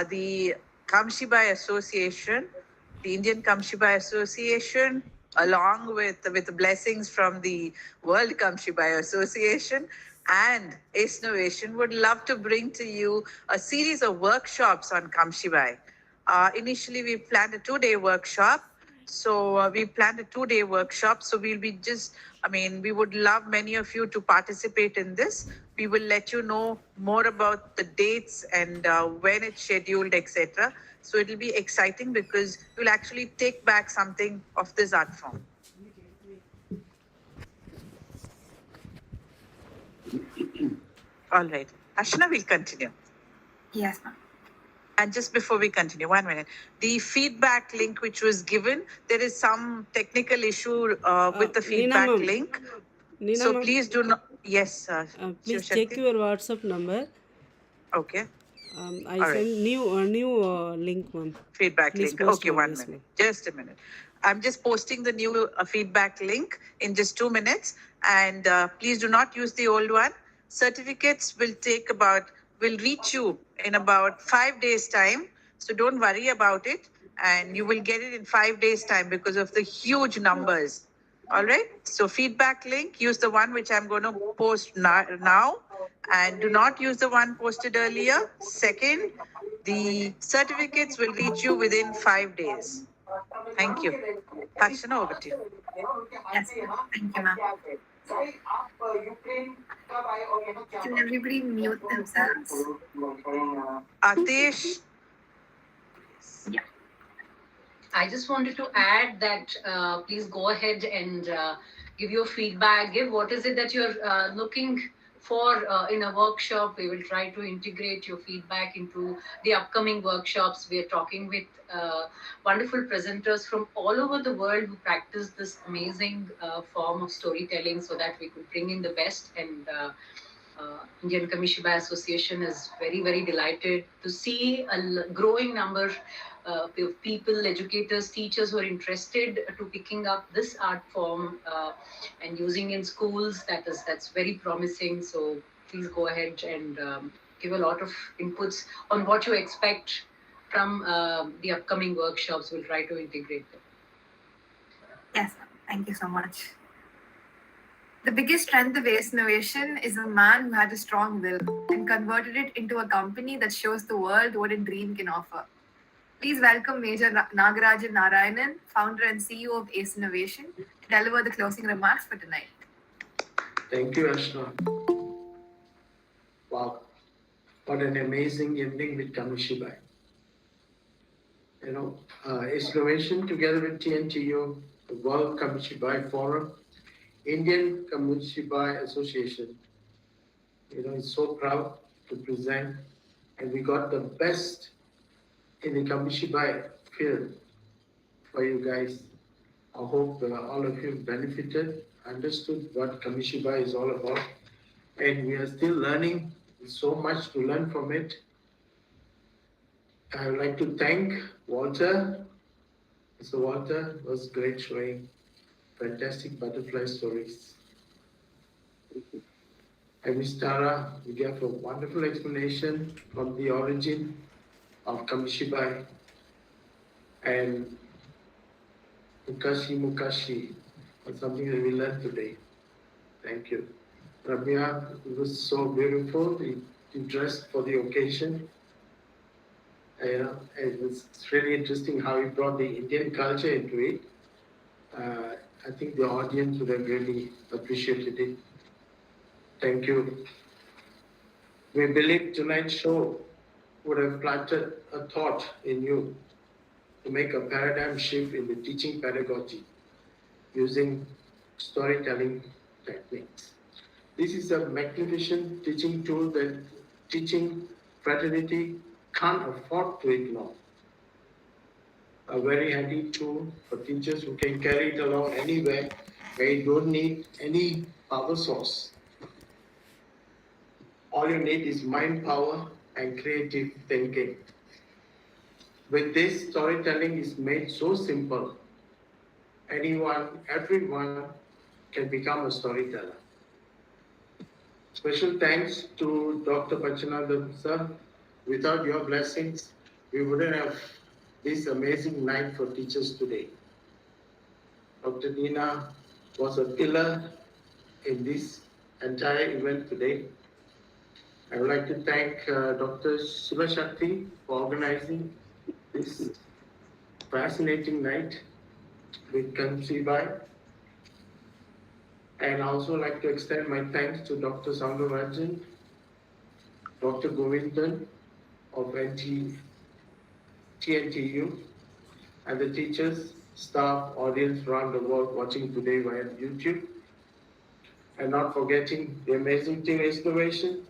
the Kamishibai Association, the Indian Kamishibai Association, along with the blessings from the World Kamishibai Association and ACEnovation, would love to bring to you a series of workshops on Kamishibai. Initially, we planned a 2-day workshop. So we planned a 2-day workshop. So we'll be we would love many of you to participate in this. We will let you know more about the dates and when it's scheduled, etc. So it'll be exciting because you'll actually take back something of this art form. All right. Ashna will continue. Yes, ma'am. And just before we continue, 1 minute. The feedback link which was given, there is some technical issue with the feedback link. So please do not. Yes, please check your WhatsApp number. Okay. I send new link, ma'am. Feedback link. Okay, 1 minute. Just a minute. I'm just posting the new feedback link in just 2 minutes. And please do not use the old one. Certificates will reach you in about 5 days' time. So don't worry about it. And you will get it in 5 days' time because of the huge numbers. All right. So feedback link, use the one which I'm going to post now. And do not use the one posted earlier. Second, the certificates will reach you within 5 days. Thank you. Harshana, over to you. Yes, thank you, ma'am. Can everybody mute themselves? Atish. Yeah. I just wanted to add that please go ahead and give your feedback. Give what is it that you're looking in a workshop. We will try to integrate your feedback into the upcoming workshops. We are talking with wonderful presenters from all over the world who practice this amazing form of storytelling so that we could bring in the best. And Indian Kamishibai Association is very, very delighted to see a growing number of people, educators, teachers who are interested to picking up this art form and using in schools. That's very promising. So please go ahead and give a lot of inputs on what you expect from the upcoming workshops. We'll try to integrate them. Yes, thank you so much. The biggest strength of ACEnovation is a man who had a strong will and converted it into a company that shows the world what a dream can offer. Please welcome Major Nagarajan Narayanan, founder and CEO of ACEnovation, to deliver the closing remarks for tonight. Thank you, Ashna. Wow, what an amazing evening with Kamishibai. ACEnovation together with TNTEU, the World Kamishibai Forum, Indian Kamishibai Association, is so proud to present, and we got the best in the Kamishibai field for you guys. I hope all of you benefited, understood what Kamishibai is all about, and we are still learning. There's so much to learn from it. I would like to thank Walter. Mr. Walter, it was great showing fantastic butterfly stories. And Ms. Tara, you gave a wonderful explanation from the origin of Kamishibai and Mukashi was something that we learned today. Thank you. Ramya, it was so beautiful. You dressed for the occasion. It was really interesting how you brought the Indian culture into it. I think the audience would have really appreciated it. Thank you. We believe tonight's show would have planted a thought in you to make a paradigm shift in the teaching pedagogy using storytelling techniques. This is a magnificent teaching tool that teaching fraternity can't afford to ignore. A very handy tool for teachers who can carry it along anywhere where you don't need any power source. All you need is mind power and creative thinking. With this, storytelling is made so simple. Anyone, everyone can become a storyteller. Special thanks to Dr. Pachananda sir. Without your blessings, we wouldn't have this amazing night for teachers today. Dr. Nina was a pillar in this entire event today. I would like to thank Dr. Shivashakti for organizing this fascinating night with Kamishibai. And I also like to extend my thanks to Dr. Soundarajan, Dr. Govindan of TNTEU, and the teachers, staff, audience around the world watching today via YouTube. And not forgetting the amazing team ACEnovation.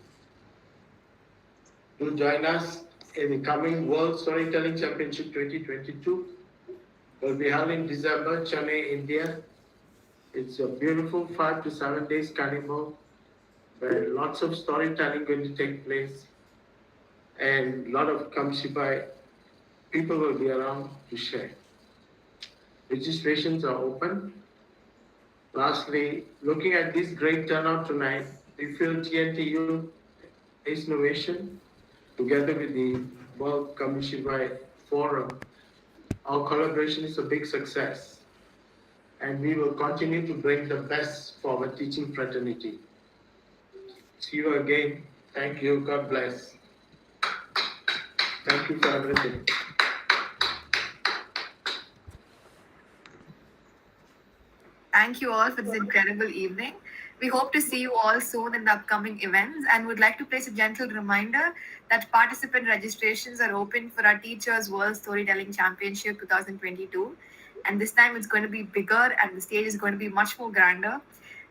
Do join us in the coming World Storytelling Championship 2022. Will be held in December, Chennai, India. It's a beautiful 5 to 7 days carnival where lots of storytelling going to take place and a lot of Kamishibai people will be around to share. Registrations are open. Lastly, looking at this great turnout tonight, we feel TNTEU ACEnovation together with the World Kamishibai Forum, our collaboration is a big success. And we will continue to bring the best for our teaching fraternity. See you again. Thank you. God bless. Thank you for everything. Thank you all for this incredible evening. We hope to see you all soon in the upcoming events and would like to place a gentle reminder that participant registrations are open for our Teachers World Storytelling Championship 2022. And this time it's going to be bigger and the stage is going to be much more grander.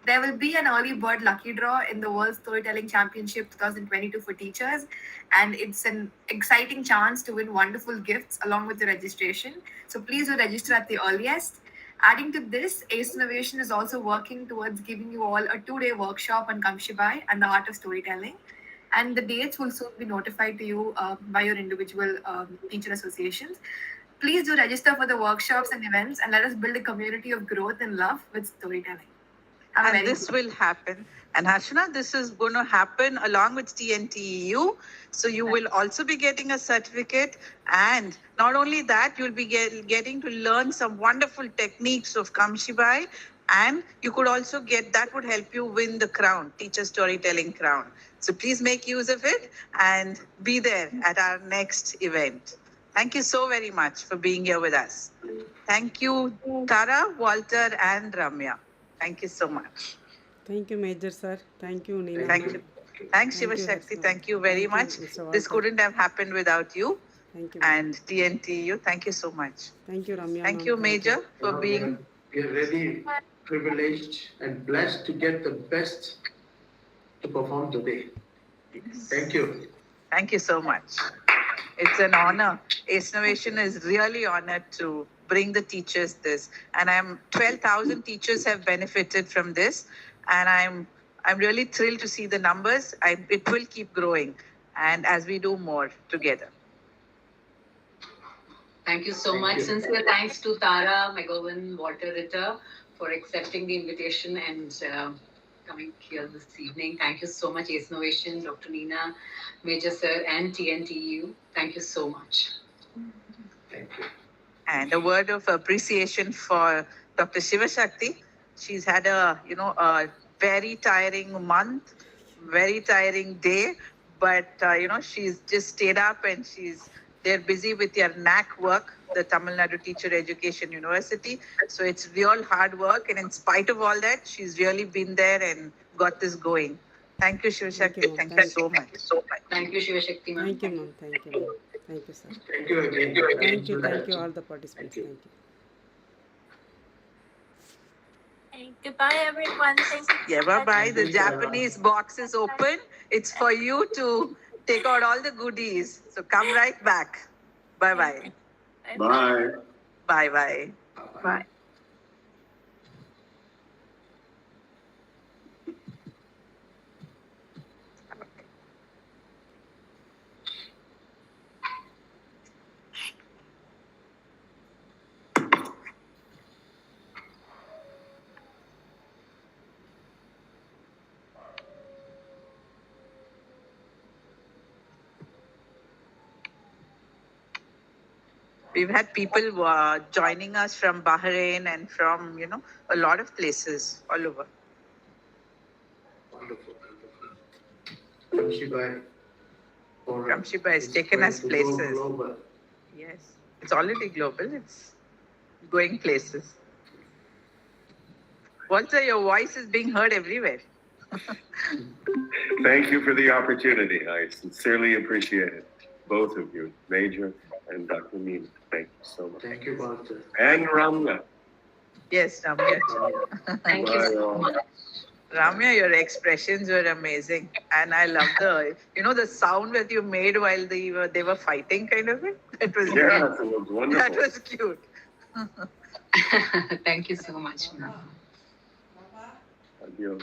There will be an early bird lucky draw in the World Storytelling Championship 2022 for teachers, and it's an exciting chance to win wonderful gifts along with your registration. So please do register at the earliest. Adding to this, ACEnovation is also working towards giving you all a 2-day workshop on Kamishibai and the art of storytelling. And the dates will soon be notified to you by your individual teacher associations. Please do register for the workshops and events and let us build a community of growth and love with storytelling. And this will happen. And Harshana, this is going to happen along with TNTEU. So you will also be getting a certificate. And not only that, you'll be getting to learn some wonderful techniques of Kamishibai. And you could also that would help you win the crown, Teacher Storytelling Crown. So please make use of it and be there at our next event. Thank you so very much for being here with us. Thank you, Tara, Walter, and Ramya. Thank you so much. Thank you, Major Sir. Thank you, Neena. Thank you. Thanks, Thank you, Shivashakti. Harsana. Thank you very Thank you, much. Mr. This Walter. couldn't have happened without you. Thank you. And TNTU, thank you so much. Thank you, Ramya. Thank ma'am. you, Major, for Now being. we are really privileged and blessed to get the best to perform today. Thank you. Thank you so much. It's an honor. ACEnovation is really honored to bring the teachers this. And 12,000 teachers have benefited from this. And I'm really thrilled to see the numbers. It will keep growing. And as we do more together. Thank you so much. Sincere thanks to Tara, McGowan, Walter Ritter for accepting the invitation and coming here this evening. Thank you so much, ACEnovation, Dr. Neena, Major Sir, and TNTEU. Thank you so much. Thank you. And a word of appreciation for Dr. Shivashakti. She's had a very tiring month, very tiring day, but she's just stayed up and they're busy with their NAC work, the Tamil Nadu Teacher Education University. So it's real hard work, and in spite of all that, she's really been there and got this going. Thank you, Shivashakti. Thank you so much. Thank you, Shivashakti, ma'am. Thank you, ma'am. Thank you, ma'am. Thank you, sir. Thank you again. Thank you, all the participants. Thank you. Goodbye, everyone. Thank you. Yeah, bye-bye. The Japanese box is open. It's for you to take out all the goodies. So come right back. Bye-bye. Bye. Bye-bye. Bye. We've had people joining us from Bahrain and from, a lot of places all over. Wonderful. Kamishibai. Kamishibai has taken us places. Global. Yes, it's already global. It's going places. Walter, your voice is being heard everywhere. Thank you for the opportunity. I sincerely appreciate it. Both of you, Major and Dr. Neena. Thank you so much. Thank you, Walter. And Ramya. Yes, Ramya. Thank you so much. Ramya, your expressions were amazing. And I love the sound that you made while they were fighting kind of it. That was It was wonderful. That was cute. Thank you so much, ma'am. Adios.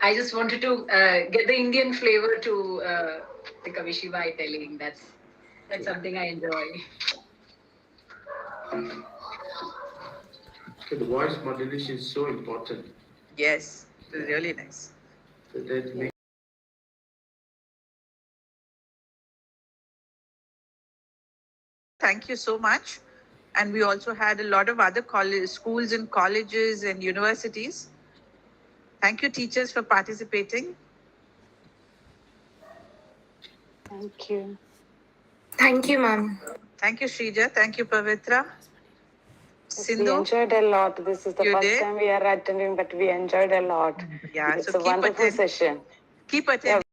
I just wanted to get the Indian flavor to the Kamishibai telling. That's something I enjoy. So the voice modulation is so important. Yes, it was really nice. So that makes Thank you so much. And we also had a lot of other schools and colleges and universities. Thank you, teachers, for participating. Thank you. Thank you, ma'am. Thank you, Shrija. Thank you, Pavitra. We Sindhu, enjoyed a lot. This is the You first did? time we are attending, but we enjoyed a lot. yeah, It's so a wonderful session. keep attending.